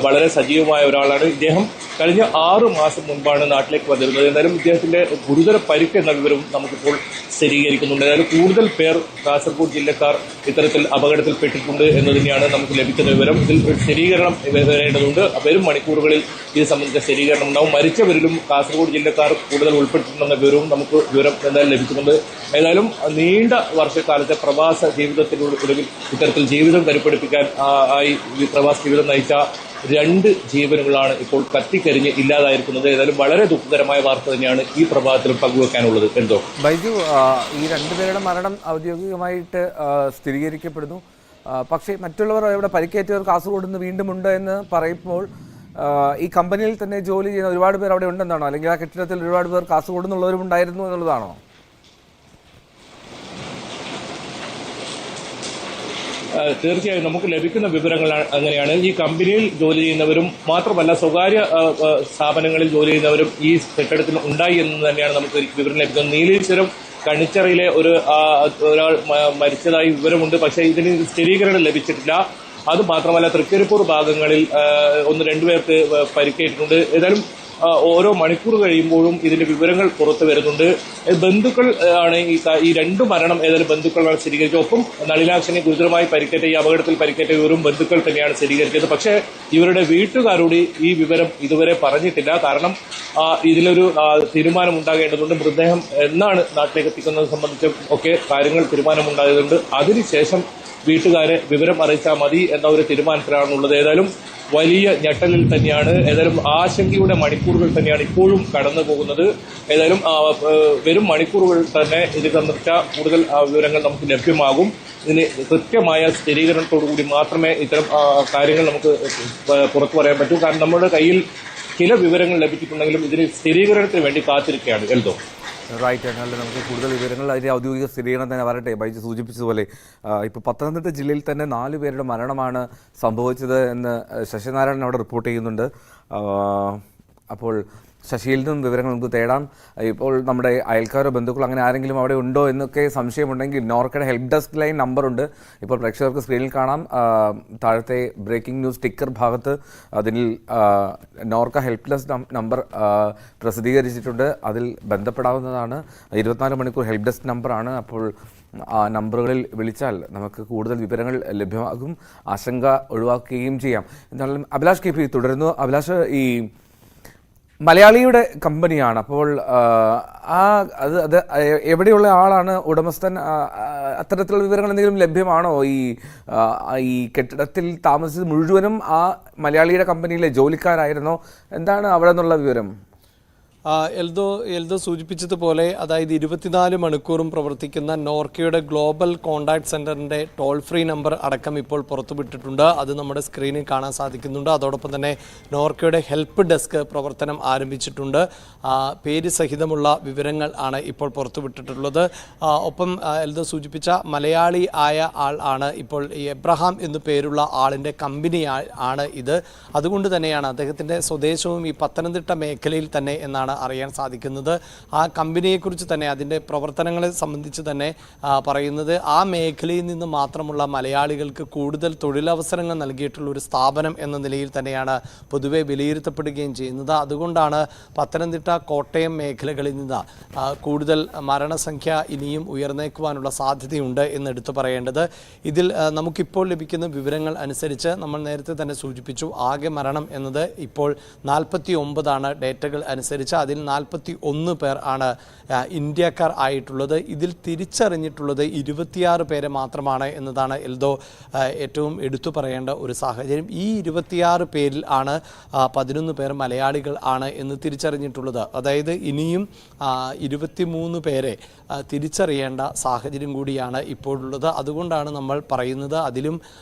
വളരെ സജീവമായ ഒരാളാണ്. ഇദ്ദേഹം കഴിഞ്ഞ 6 മാസം മുൻപാണ് നാട്ടിലേക്ക് വന്നിരുന്നത്. എന്തായാലും ഇദ്ദേഹത്തിന്റെ ഗുരുതര പരിക്ക് എന്ന വിവരവും നമുക്കിപ്പോൾ സ്ഥിരീകരിക്കുന്നുണ്ട്. ഏതായാലും കൂടുതൽ പേർ കാസർഗോഡ് ജില്ലക്കാർ ഇത്തരത്തിൽ അപകടത്തിൽപ്പെട്ടിട്ടുണ്ട് എന്ന് തന്നെയാണ് നമുക്ക് ലഭിക്കുന്ന വിവരം. ഇതിൽ ഒരു സ്ഥിരീകരണം വരേണ്ടതുണ്ട്. വരും മണിക്കൂറുകളിൽ ഇത് സംബന്ധിച്ച സ്ഥിരീകരണം ഉണ്ടാവും. മരിച്ചവരിലും കാസർഗോഡ് ജില്ലക്കാർ കൂടുതൽ ഉൾപ്പെട്ടിട്ടുണ്ടെന്ന വിവരവും നമുക്ക് എന്തായാലും ലഭിക്കുന്നുണ്ട്. ഏതായാലും നീണ്ട വർഷക്കാലത്തെ പ്രവാസ ജീവിതത്തിനൊടുവിൽ ഇത്തരത്തിൽ ജീവിതം കരുപ്പിടിപ്പിക്കാൻ ആയി പ്രവാസ ജീവിതം നയിച്ച 2 ജീവനുകളാണ് ഇപ്പോൾ കത്തിക്കരിഞ്ഞ് ഇല്ലാതായിരിക്കുന്നത്. ഏതായാലും വളരെ ദുഃഖകരമായ വാർത്ത തന്നെയാണ് ഈ പ്രഭാതത്തിൽ പങ്കുവെക്കാനുള്ളത്. എന്തോ ബൈജു, ഈ 2 പേരുടെ മരണം ഔദ്യോഗികമായിട്ട് സ്ഥിരീകരിക്കപ്പെടുന്നു. പക്ഷേ മറ്റുള്ളവർ ഇവിടെ പരിക്കേറ്റവർ കാസർഗോഡ് നിന്ന് വീണ്ടും ഉണ്ട് എന്ന് പറയുമ്പോൾ ഈ കമ്പനിയിൽ തന്നെ ജോലി ചെയ്യുന്ന ഒരുപാട് പേർ അവിടെ ഉണ്ടെന്നാണോ, അല്ലെങ്കിൽ ആ കെട്ടിടത്തിൽ ഒരുപാട് പേർ കാസർഗോഡ് നിന്നുള്ളവരും ഉണ്ടായിരുന്നു എന്നുള്ളതാണോ? തീർച്ചയായും നമുക്ക് ലഭിക്കുന്ന വിവരങ്ങൾ അങ്ങനെയാണ്. ഈ കമ്പനിയിൽ ജോലി ചെയ്യുന്നവരും മാത്രമല്ല സ്വകാര്യ സ്ഥാപനങ്ങളിൽ ജോലി ചെയ്യുന്നവരും ഈ കെട്ടിടത്തിൽ ഉണ്ടായി എന്ന് തന്നെയാണ് നമുക്ക് വിവരം ലഭിക്കുന്നത്. നീലേശ്വരം കണിച്ചറയിലെ ഒരാൾ മരിച്ചതായി വിവരമുണ്ട്. പക്ഷേ ഇതിന് സ്ഥിരീകരണം ലഭിച്ചിട്ടില്ല. അത് മാത്രമല്ല തൃക്കരിപ്പൂർ ഭാഗങ്ങളിൽ 1-2 പേർക്ക് പരിക്കേറ്റിട്ടുണ്ട്. ഏതായാലും ഓരോ മണിക്കൂർ കഴിയുമ്പോഴും ഇതിന്റെ വിവരങ്ങൾ പുറത്തു വരുന്നുണ്ട്. ബന്ധുക്കൾ ആണ് ഈ 2 മരണം ഏതായാലും ബന്ധുക്കളാണ് സ്ഥിരീകരിച്ചത്. ഒപ്പം നളിനാക്ഷനെ ഗുരുതരമായി പരിക്കേറ്റ ഈ അപകടത്തിൽ പരിക്കേറ്റ ഇവരും ബന്ധുക്കൾ തന്നെയാണ് സ്ഥിരീകരിച്ചത്. പക്ഷേ ഇവരുടെ വീട്ടുകാരോട് ഈ വിവരം ഇതുവരെ പറഞ്ഞിട്ടില്ല. കാരണം ഇതിലൊരു തീരുമാനം ഉണ്ടാകേണ്ടതുണ്ട്. മൃതദേഹം എന്നാണ് നാട്ടിലേക്ക് എത്തിക്കുന്നത് സംബന്ധിച്ച് ഒക്കെ കാര്യങ്ങൾ തീരുമാനമുണ്ടായതുണ്ട്. അതിനുശേഷം വീട്ടുകാരെ വിവരം അറിയിച്ചാൽ മതി എന്ന ഒരു തീരുമാനത്തിലാണുള്ളത്. ഏതായാലും വലിയ ഞെട്ടലിൽ തന്നെയാണ്. ഏതായാലും ആശങ്കയുടെ മണിക്കൂറുകൾ തന്നെയാണ് ഇപ്പോഴും കടന്നു പോകുന്നത്. ഏതായാലും വരും മണിക്കൂറുകൾ തന്നെ ഇത് സംബന്ധിച്ച കൂടുതൽ വിവരങ്ങൾ നമുക്ക് ലഭ്യമാകും. ഇതിന് കൃത്യമായ സ്ഥിരീകരണത്തോടുകൂടി മാത്രമേ ഇത്തരം കാര്യങ്ങൾ നമുക്ക് പുറത്തു പറയാൻ പറ്റൂ. കാരണം നമ്മുടെ കയ്യിൽ ചില വിവരങ്ങൾ ലഭിച്ചിട്ടുണ്ടെങ്കിലും ഇതിന് സ്ഥിരീകരണത്തിന് വേണ്ടി കാത്തിരിക്കുകയാണ്. എൽദോ റൈറ്റ്. എന്നാൽ നമുക്ക് കൂടുതൽ വിവരങ്ങൾ അതിൻ്റെ ഔദ്യോഗിക സ്ഥിരീകരണം തന്നെ വരട്ടെ. ബൈജു സൂചിപ്പിച്ചതുപോലെ ഇപ്പോൾ പത്തനംതിട്ട ജില്ലയിൽ തന്നെ 4 പേരുടെ മരണമാണ് സംഭവിച്ചത് എന്ന് ശശിനാരായണൻ അവിടെ റിപ്പോർട്ട് ചെയ്യുന്നുണ്ട്. അപ്പോൾ ശശിയിൽ നിന്നും വിവരങ്ങൾ നമുക്ക് തേടാം. ഇപ്പോൾ നമ്മുടെ അയൽക്കാരോ ബന്ധുക്കളോ അങ്ങനെ ആരെങ്കിലും അവിടെ ഉണ്ടോ എന്നൊക്കെ സംശയമുണ്ടെങ്കിൽ നോർക്കയുടെ ഹെൽപ്പ് ഡെസ്ക് ലൈൻ നമ്പറുണ്ട്. ഇപ്പോൾ പ്രേക്ഷകർക്ക് സ്ക്രീനിൽ കാണാം. താഴത്തെ ബ്രേക്കിംഗ് ന്യൂസ് ടിക്കർ ഭാഗത്ത് അതിൽ നോർക്ക ഹെൽപ്പ് ഡെസ്ക് നമ്പർ പ്രസിദ്ധീകരിച്ചിട്ടുണ്ട്. അതിൽ ബന്ധപ്പെടാവുന്നതാണ്. 24 മണിക്കൂർ ഹെൽപ്പ് ഡെസ്ക് നമ്പറാണ്. അപ്പോൾ ആ നമ്പറുകളിൽ വിളിച്ചാൽ നമുക്ക് കൂടുതൽ വിവരങ്ങൾ ലഭ്യമാകും. ആശങ്ക ഒഴിവാക്കുകയും ചെയ്യാം. എന്നാലും അഭിലാഷ് KP തുടരുന്നു. അഭിലാഷ്, ഈ മലയാളിയുടെ കമ്പനിയാണ്. അപ്പോൾ അത് എവിടെയുള്ള ആളാണ് ഉടമസ്ഥൻ? അത്തരത്തിലുള്ള വിവരങ്ങൾ എന്തെങ്കിലും ലഭ്യമാണോ? ഈ കെട്ടിടത്തിൽ താമസിച്ചത് മുഴുവനും ആ മലയാളിയുടെ കമ്പനിയിലെ ജോലിക്കാരായിരുന്നോ? എന്താണ് അവിടെ നിന്നുള്ള വിവരം? എൽദോ സൂചിപ്പിച്ചതുപോലെ അതായത് 24 മണിക്കൂറും പ്രവർത്തിക്കുന്ന നോർക്കയുടെ ഗ്ലോബൽ കോൺടാക്ട് സെന്ററിന്റെ ടോൾ ഫ്രീ നമ്പർ അടക്കം ഇപ്പോൾ പുറത്തുവിട്ടിട്ടുണ്ട്. അത് നമ്മുടെ സ്ക്രീനിൽ കാണാൻ സാധിക്കുന്നുണ്ട്. അതോടൊപ്പം തന്നെ നോർക്കയുടെ ഹെൽപ്പ് ഡെസ്ക് പ്രവർത്തനം ആരംഭിച്ചിട്ടുണ്ട്. പേര് സഹിതമുള്ള വിവരങ്ങൾ ആണ് ഇപ്പോൾ പുറത്തുവിട്ടിട്ടുള്ളത്. ഒപ്പം എൽദോ സൂചിപ്പിച്ച മലയാളി ആയ ആൾ ആണ് ഇപ്പോൾ ഈ എബ്രഹാം എന്നു പേരുള്ള ആളിൻ്റെ കമ്പനി ആണ് ഇത്. അതുകൊണ്ട് തന്നെയാണ് അദ്ദേഹത്തിൻ്റെ സ്വദേശവും ഈ പത്തനംതിട്ട മേഖലയിൽ തന്നെ എന്നാണ് അറിയാൻ സാധിക്കുന്നത്. ആ കമ്പനിയെക്കുറിച്ച് തന്നെ അതിൻ്റെ പ്രവർത്തനങ്ങളെ സംബന്ധിച്ച് തന്നെ പറയുന്നത് ആ മേഖലയിൽ നിന്ന് മാത്രമുള്ള മലയാളികൾക്ക് കൂടുതൽ തൊഴിലവസരങ്ങൾ നൽകിയിട്ടുള്ള ഒരു സ്ഥാപനം എന്ന നിലയിൽ തന്നെയാണ് പൊതുവെ വിലയിരുത്തപ്പെടുകയും ചെയ്യുന്നത്. അതുകൊണ്ടാണ് പത്തനംതിട്ട കോട്ടയം മേഖലകളിൽ നിന്ന് കൂടുതൽ മരണസംഖ്യ ഇനിയും ഉയർന്നേക്കുവാനുള്ള സാധ്യതയുണ്ട് എന്ന് എടുത്തു പറയേണ്ടത്. ഇതിൽ നമുക്കിപ്പോൾ ലഭിക്കുന്ന വിവരങ്ങൾ അനുസരിച്ച് നമ്മൾ നേരത്തെ തന്നെ സൂചിപ്പിച്ചു, ആകെ മരണം എന്നത് ഇപ്പോൾ 49 ഡേറ്റകൾ അനുസരിച്ച്. അതിൽ 41 പേർ ആണ് ഇന്ത്യക്കാർ ആയിട്ടുള്ളത്. ഇതിൽ തിരിച്ചറിഞ്ഞിട്ടുള്ളത് 26 പേരെ മാത്രമാണ് എന്നതാണ് എൽദോ ഏറ്റവും എടുത്തു പറയേണ്ട ഒരു സാഹചര്യം. ഈ 26 പേരിൽ ആണ് 11 പേർ മലയാളികൾ ആണ് എന്ന് തിരിച്ചറിഞ്ഞിട്ടുള്ളത്. അതായത് ഇനിയും 23 പേരെ തിരിച്ചറിയേണ്ട സാഹചര്യം കൂടിയാണ് ഇപ്പോഴുള്ളത്. അതുകൊണ്ടാണ് നമ്മൾ പറയുന്നത് അതിലും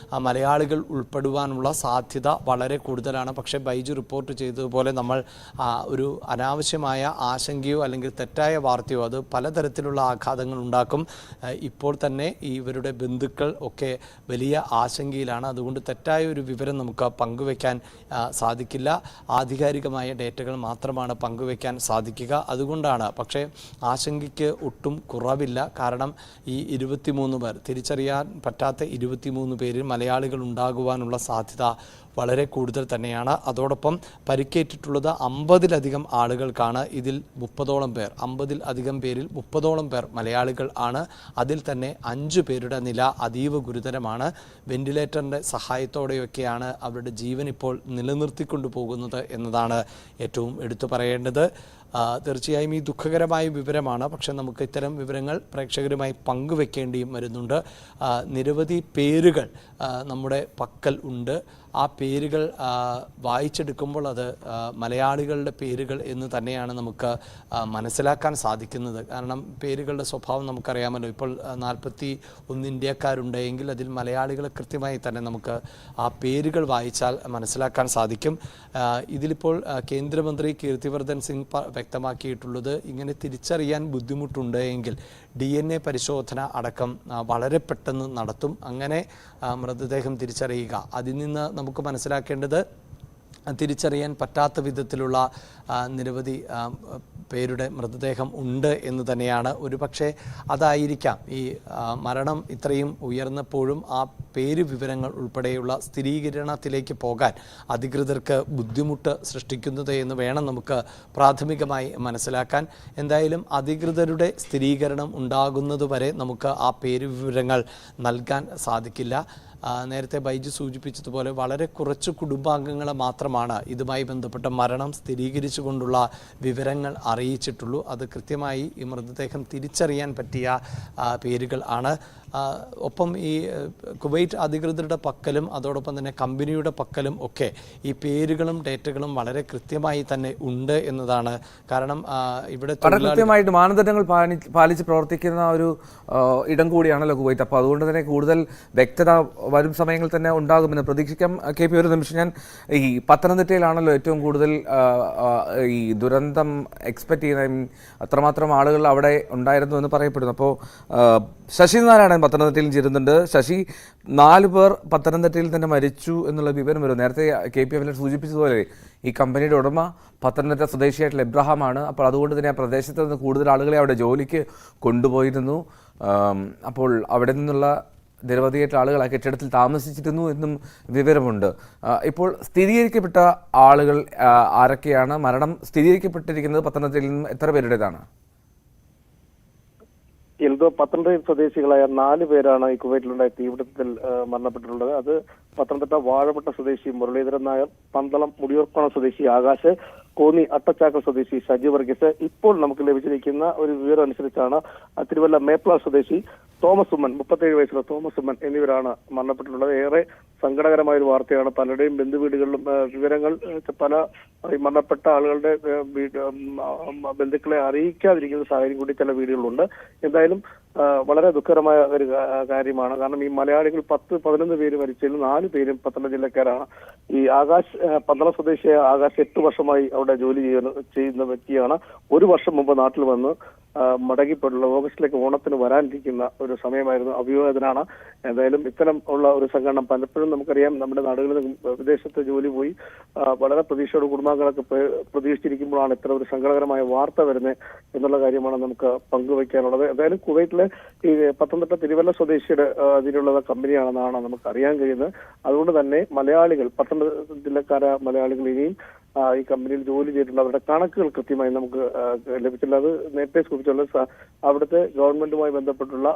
മലയാളികൾ ഉൾപ്പെടുവാനുള്ള സാധ്യത വളരെ കൂടുതലാണ്. പക്ഷേ ബൈജു റിപ്പോർട്ട് ചെയ്തതുപോലെ നമ്മൾ ഒരു അനാവശ്യമായ ആശങ്കയോ അല്ലെങ്കിൽ തെറ്റായ വാർത്തയോ അത് പലതരത്തിലുള്ള ആഘാതങ്ങൾ ഉണ്ടാക്കും. ഇപ്പോൾ തന്നെ ഇവരുടെ ബന്ധുക്കൾ ഒക്കെ വലിയ ആശങ്കയിലാണ്. അതുകൊണ്ട് തെറ്റായ ഒരു വിവരം നമുക്ക് പങ്കുവയ്ക്കാൻ സാധിക്കില്ല. ആധികാരികമായ ഡേറ്റകൾ മാത്രമാണ് പങ്കുവയ്ക്കാൻ സാധിക്കുക. അതുകൊണ്ടാണ്. പക്ഷേ ആശങ്കയ്ക്ക് ഒട്ടും കുറവില്ല. കാരണം ഈ 23 പേർ, തിരിച്ചറിയാൻ പറ്റാത്ത 23 പേരിൽ മലയാളികൾ ഉണ്ടാകുവാനുള്ള സാധ്യത വളരെ കൂടുതൽ തന്നെയാണ്. അതോടൊപ്പം പരിക്കേറ്റിട്ടുള്ളത് 50-ലധികം ആളുകൾക്കാണ്. ഇതിൽ 30ഓളം പേർ, 50-ലധികം പേരിൽ 30ഓളം പേർ മലയാളികൾ ആണ്. അതിൽ തന്നെ 5 പേരുടെ നില അതീവ ഗുരുതരമാണ്. വെന്റിലേറ്ററിൻ്റെ സഹായത്തോടെയൊക്കെയാണ് അവരുടെ ജീവൻ ഇപ്പോൾ നിലനിർത്തിക്കൊണ്ടു പോകുന്നത് എന്നതാണ് ഏറ്റവും എടുത്തു പറയേണ്ടത്. തീർച്ചയായും ഈ ദുഃഖകരമായ വിവരമാണ്. പക്ഷേ നമുക്ക് ഇത്തരം വിവരങ്ങൾ പ്രേക്ഷകരുമായി പങ്കുവെക്കേണ്ടിയും വരുന്നുണ്ട്. നിരവധി പേരുകൾ നമ്മുടെ പക്കൽ ഉണ്ട്. ആ പേരുകൾ വായിച്ചെടുക്കുമ്പോൾ അത് മലയാളികളുടെ പേരുകൾ എന്ന് തന്നെയാണ് നമുക്ക് മനസ്സിലാക്കാൻ സാധിക്കുന്നത്. കാരണം പേരുകളുടെ സ്വഭാവം നമുക്കറിയാമല്ലോ. ഇപ്പോൾ 41 ഇന്ത്യക്കാരുണ്ടെങ്കിൽ അതിൽ മലയാളികളെ കൃത്യമായി തന്നെ നമുക്ക് ആ പേരുകൾ വായിച്ചാൽ മനസ്സിലാക്കാൻ സാധിക്കും. ഇതിലിപ്പോൾ കേന്ദ്രമന്ത്രി കീർത്തിവർദ്ധൻ സിംഗ് വ്യക്തമാക്കിയിട്ടുള്ളത് ഇങ്ങനെ തിരിച്ചറിയാൻ ബുദ്ധിമുട്ടുണ്ടെങ്കിൽ DNA പരിശോധന അടക്കം വളരെ പെട്ടെന്ന് നടത്തും. അങ്ങനെ മൃതദേഹം തിരിച്ചറിയുക. അതിൽ നിന്ന് നമുക്ക് മനസ്സിലാക്കേണ്ടത് തിരിച്ചറിയാൻ പറ്റാത്ത വിധത്തിലുള്ള നിരവധി പേരുടെ മൃതദേഹം ഉണ്ട് എന്ന് തന്നെയാണ്. ഒരുപക്ഷെ അതായിരിക്കാം ഈ മരണം ഇത്രയും ഉയർന്നപ്പോഴും ആ പേര് വിവരങ്ങൾ ഉൾപ്പെടെയുള്ള സ്ഥിരീകരണത്തിലേക്ക് പോകാൻ അധികൃതർക്ക് ബുദ്ധിമുട്ട് സൃഷ്ടിക്കുന്നത് എന്ന് വേണം നമുക്ക് പ്രാഥമികമായി മനസ്സിലാക്കാൻ. എന്തായാലും അധികൃതരുടെ സ്ഥിരീകരണം ഉണ്ടാകുന്നതുവരെ നമുക്ക് ആ പേര് വിവരങ്ങൾ നൽകാൻ സാധിക്കില്ല. നേരത്തെ ബൈജു സൂചിപ്പിച്ചതുപോലെ വളരെ കുറച്ച് കുടുംബാംഗങ്ങളെ മാത്രമാണ് ഇതുമായി ബന്ധപ്പെട്ട മരണം സ്ഥിരീകരിച്ചുകൊണ്ടുള്ള വിവരങ്ങൾ അറിയിച്ചിട്ടുള്ളൂ. അത് കൃത്യമായി ഈ മൃതദേഹം തിരിച്ചറിയാൻ പറ്റിയ പേരുകൾ ആണ്. ഒപ്പം ഈ കുവൈറ്റ് അധികൃതരുടെ പക്കലും അതോടൊപ്പം തന്നെ കമ്പനിയുടെ പക്കലും ഒക്കെ ഈ പേരുകളും ഡേറ്റകളും വളരെ കൃത്യമായി തന്നെ ഉണ്ട് എന്നതാണ്. കാരണം ഇവിടെ കൃത്യമായിട്ട് മാനദണ്ഡങ്ങൾ പാലിച്ച് പ്രവർത്തിക്കുന്ന ഒരു ഇടം കൂടിയാണല്ലോ കുവൈറ്റ്. അപ്പോൾ അതുകൊണ്ട് തന്നെ കൂടുതൽ വ്യക്തത വരും സമയങ്ങളിൽ തന്നെ ഉണ്ടാകുമെന്ന് പ്രതീക്ഷിക്കാം. KP, ഒരു നിമിഷം, ഞാൻ ഈ പത്തനംതിട്ടയിലാണല്ലോ ഏറ്റവും കൂടുതൽ ഈ ദുരന്തം എക്സ്പെക്ട് ചെയ്യുന്ന അത്രമാത്രം ആളുകൾ അവിടെ ഉണ്ടായിരുന്നു എന്ന് പറയപ്പെടുന്നു. അപ്പോൾ ശശിനാരായണൻ പത്തനംതിട്ടയിൽ ചേരുന്നുണ്ട്. ശശി, 4 പേർ പത്തനംതിട്ടയിൽ തന്നെ മരിച്ചു എന്നുള്ള വിവരം വരും. നേരത്തെ KP സൂചിപ്പിച്ചതുപോലെ ഈ കമ്പനിയുടെ ഉടമ പത്തനംതിട്ട സ്വദേശിയായിട്ടുള്ള എബ്രഹാമാണ്. അപ്പോൾ അതുകൊണ്ട് തന്നെ ആ പ്രദേശത്ത് നിന്ന് കൂടുതൽ ആളുകളെ അവിടെ ജോലിക്ക് കൊണ്ടുപോയിരുന്നു. അപ്പോൾ അവിടെ നിന്നുള്ള നിരവധിയായിട്ടുള്ള ആളുകൾ ആ കെട്ടിടത്തിൽ താമസിച്ചിരുന്നു എന്നും വിവരമുണ്ട്. ഇപ്പോൾ സ്ഥിരീകരിക്കപ്പെട്ട ആളുകൾ ആരൊക്കെയാണ്? മരണം സ്ഥിരീകരിക്കപ്പെട്ടിരിക്കുന്നത് പത്തനംതിട്ടയിൽ നിന്ന് എത്ര പേരുടേതാണ്? പത്തനംതിട്ട സ്വദേശികളായ 4 പേരാണ് ഈ കുവൈറ്റിലുണ്ടായ തീപിടുത്തത്തിൽ മരണപ്പെട്ടിട്ടുള്ളത്. അത് പത്തനംതിട്ട വാഴവട്ട സ്വദേശി മുരളീധരൻ നായർ, പന്തളം മുടിയൂർക്കോണം സ്വദേശി ആകാശ്, കോന്നി അട്ടച്ചാക്കൽ സ്വദേശി ഷജി വർഗീസ്. ഇപ്പോൾ നമുക്ക് ലഭിച്ചിരിക്കുന്ന ഒരു വിവരം അനുസരിച്ചാണ് തിരുവല്ല മേപ്ല സ്വദേശി തോമസ് ഉമ്മൻ, 37 വയസ്സുള്ള തോമസ് ഉമ്മൻ എന്നിവരാണ് മരണപ്പെട്ടിട്ടുള്ളത്. ഏറെ സങ്കടകരമായ ഒരു വാർത്തയാണ്. പലരുടെയും ബന്ധുവീടുകളിലും വിവരങ്ങൾ പല മരണപ്പെട്ട ആളുകളുടെ ബന്ധുക്കളെ അറിയിക്കാതിരിക്കുന്ന സാഹചര്യം കൂടി ചില വീടുകളിലുണ്ട്. എന്തായാലും വളരെ ദുഃഖകരമായ ഒരു കാര്യമാണ്. കാരണം ഈ മലയാളികൾ 10-11 പേര് മരിച്ചതിൽ 4 പേരും പത്തനംതിട്ട ജില്ലക്കാരാണ്. ഈ ആകാശ് പന്തളം സ്വദേശിയായ ആകാശ് 8 വർഷമായി അവിടെ ജോലി ചെയ്യുന്ന വ്യക്തിയാണ്. 1 വർഷം മുമ്പ് നാട്ടിൽ വന്ന് മടങ്ങിപ്പെട്ടുള്ള ഓഗസ്റ്റിലേക്ക് ഓണത്തിന് വരാനിരിക്കുന്ന ഒരു സമയമായിരുന്നു. അഭിവാദനാണ്. എന്തായാലും ഇത്തരം ഉള്ള ഒരു സംഘടന പലപ്പോഴും നമുക്കറിയാം, നമ്മുടെ നാടുകളിൽ വിദേശത്ത് ജോലി പോയി വളരെ പ്രതീക്ഷയോട് കുടുംബാംഗങ്ങളൊക്കെ പ്രതീക്ഷിച്ചിരിക്കുമ്പോഴാണ് ഇത്തരം ഒരു സങ്കടകരമായ വാർത്ത വരുന്നത് എന്നുള്ള കാര്യമാണ് നമുക്ക് പങ്കുവയ്ക്കാനുള്ളത്. എന്തായാലും കുവൈറ്റിലെ ഈ പത്തനംതിട്ട തിരുവല്ല സ്വദേശിയുടെ അതിലുള്ള കമ്പനിയാണെന്നാണ് നമുക്ക് അറിയാൻ കഴിയുന്നത്. അതുകൊണ്ട് തന്നെ മലയാളികൾ, പത്തനംതിട്ട ജില്ലക്കാരായ മലയാളികൾ ഇനിയും ഈ കമ്പനിയിൽ ജോലി ചെയ്തിട്ടുള്ള അവരുടെ കണക്കുകൾ കൃത്യമായി നമുക്ക് ലഭിച്ചില്ല. അത് നേരത്തെ സൂചിപ്പിച്ചുള്ള അവിടുത്തെ ഗവൺമെന്റുമായി ബന്ധപ്പെട്ടുള്ള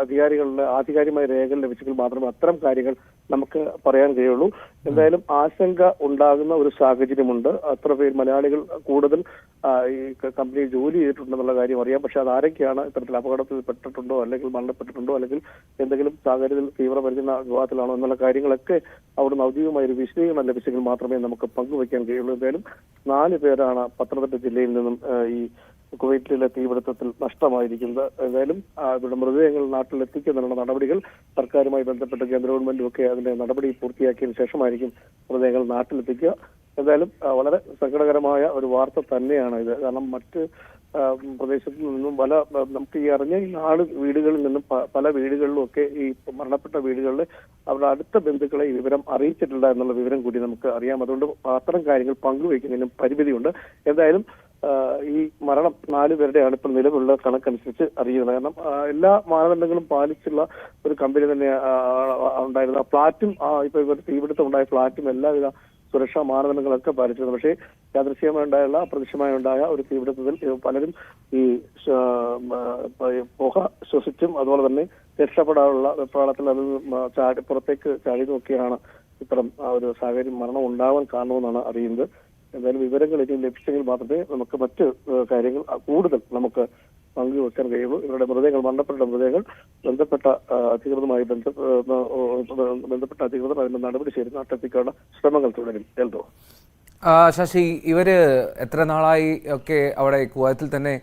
അധികാരികളുടെ ആധികാരികമായ രേഖകൾ ലഭിച്ചെങ്കിൽ മാത്രമേ അത്തരം കാര്യങ്ങൾ നമുക്ക് പറയാൻ കഴിയുള്ളൂ. എന്തായാലും ആശങ്ക ഉണ്ടാകുന്ന ഒരു സാഹചര്യമുണ്ട്. അത്ര പേര് മലയാളികൾ കൂടുതൽ ഈ കമ്പനിയിൽ ജോലി ചെയ്തിട്ടുണ്ടെന്നുള്ള കാര്യം അറിയാം. പക്ഷെ അത് ആരൊക്കെയാണ്, ഇത്തരത്തിൽ അപകടത്തിൽ പെട്ടിട്ടുണ്ടോ അല്ലെങ്കിൽ മരണപ്പെട്ടിട്ടുണ്ടോ അല്ലെങ്കിൽ എന്തെങ്കിലും സാഹചര്യത്തിൽ തീവ്രപരിചരണ വിഭാഗത്തിലാണോ എന്നുള്ള കാര്യങ്ങളൊക്കെ അവിടുന്ന് ഔദ്യോഗികമായ ഒരു വിശദീകരണം ലഭിച്ചെങ്കിൽ മാത്രമേ നമുക്ക് പങ്കുവയ്ക്കാൻ കഴിയുള്ളൂ. എന്തായാലും 4 പേരാണ് പത്തനംതിട്ട ജില്ലയിൽ നിന്നും ഈ കുവൈറ്റിലെ തീപിടുത്തത്തിൽ നഷ്ടമായിരിക്കുന്നത്. എന്തായാലും ഇവിടെ മൃതദേഹങ്ങൾ നാട്ടിലെത്തിക്കുന്നതിനുള്ള നടപടികൾ സർക്കാരുമായി ബന്ധപ്പെട്ട് കേന്ദ്ര ഗവൺമെന്റും ഒക്കെ അതിന്റെ നടപടി പൂർത്തിയാക്കിയതിനു ശേഷമായിരിക്കും മൃതദേഹങ്ങൾ നാട്ടിലെത്തിക്കുക. എന്തായാലും വളരെ സങ്കടകരമായ ഒരു വാർത്ത തന്നെയാണ് ഇത്. കാരണം മറ്റ് പ്രദേശത്തു നിന്നും നമുക്ക് ഈ അറിഞ്ഞ ഈ 4 വീടുകളിൽ നിന്നും പല വീടുകളിലും ഒക്കെ ഈ മരണപ്പെട്ട വീടുകളിൽ അവരുടെ അടുത്ത ബന്ധുക്കളെ ഈ വിവരം അറിയിച്ചിട്ടില്ല എന്നുള്ള വിവരം കൂടി നമുക്ക് അറിയാം. അതുകൊണ്ട് അത്തരം കാര്യങ്ങൾ പങ്കുവയ്ക്കുന്നതിനും പരിമിതിയുണ്ട്. എന്തായാലും ഈ മരണം 4 പേരുടെയാണ് ഇപ്പോൾ നിലവിലുള്ള കണക്കനുസരിച്ച് അറിയുന്നത്. കാരണം എല്ലാ മാനദണ്ഡങ്ങളും പാലിച്ചുള്ള ഒരു കമ്പനി തന്നെ ഉണ്ടായിരുന്നത്. ഫ്ളാറ്റും ഇപ്പൊ തീപിടുത്തം ഉണ്ടായ ഫ്ളാറ്റും എല്ലാവിധ സുരക്ഷാ മാനദണ്ഡങ്ങളൊക്കെ പാലിച്ചിരുന്നു. പക്ഷേ യാദൃശ്ചികമായുണ്ടായുള്ള അപ്രതീക്ഷിതമായുണ്ടായ ഒരു തീപിടുത്തത്തിൽ പലരും ഈ പുക ശ്വസിച്ചും അതുപോലെ തന്നെ രക്ഷപ്പെടാനുള്ള വെപ്രാളത്തിൽ അത് പുറത്തേക്ക് ചാടി നോക്കിയാണ് ഇത്തരം ഒരു സാഹചര്യം മരണം ഉണ്ടാവാൻ കാരണമെന്നാണ് അറിയുന്നത്. എന്തായാലും വിവരങ്ങൾ ഇനി ലഭിച്ചെങ്കിൽ മാത്രമേ നമുക്ക് മറ്റ് കാര്യങ്ങൾ കൂടുതൽ നമുക്ക് പങ്കുവെക്കാൻ കഴിയുള്ളൂ. ഇവരുടെ മൃതദേഹങ്ങൾ, മരണപ്പെട്ട മൃതദേഹങ്ങൾ ബന്ധപ്പെട്ട അധികൃതരുമായി ബന്ധപ്പെട്ട അധികൃതർ അതിന്റെ നടപടി ചെയ്ത് നാട്ടെത്തിക്കാനുള്ള ശ്രമങ്ങൾ തുടരും. എൽദോ, ശശി, ഇവര് എത്ര നാളായി ഒക്കെ അവിടെ കുവൈത്തിൽ തന്നെ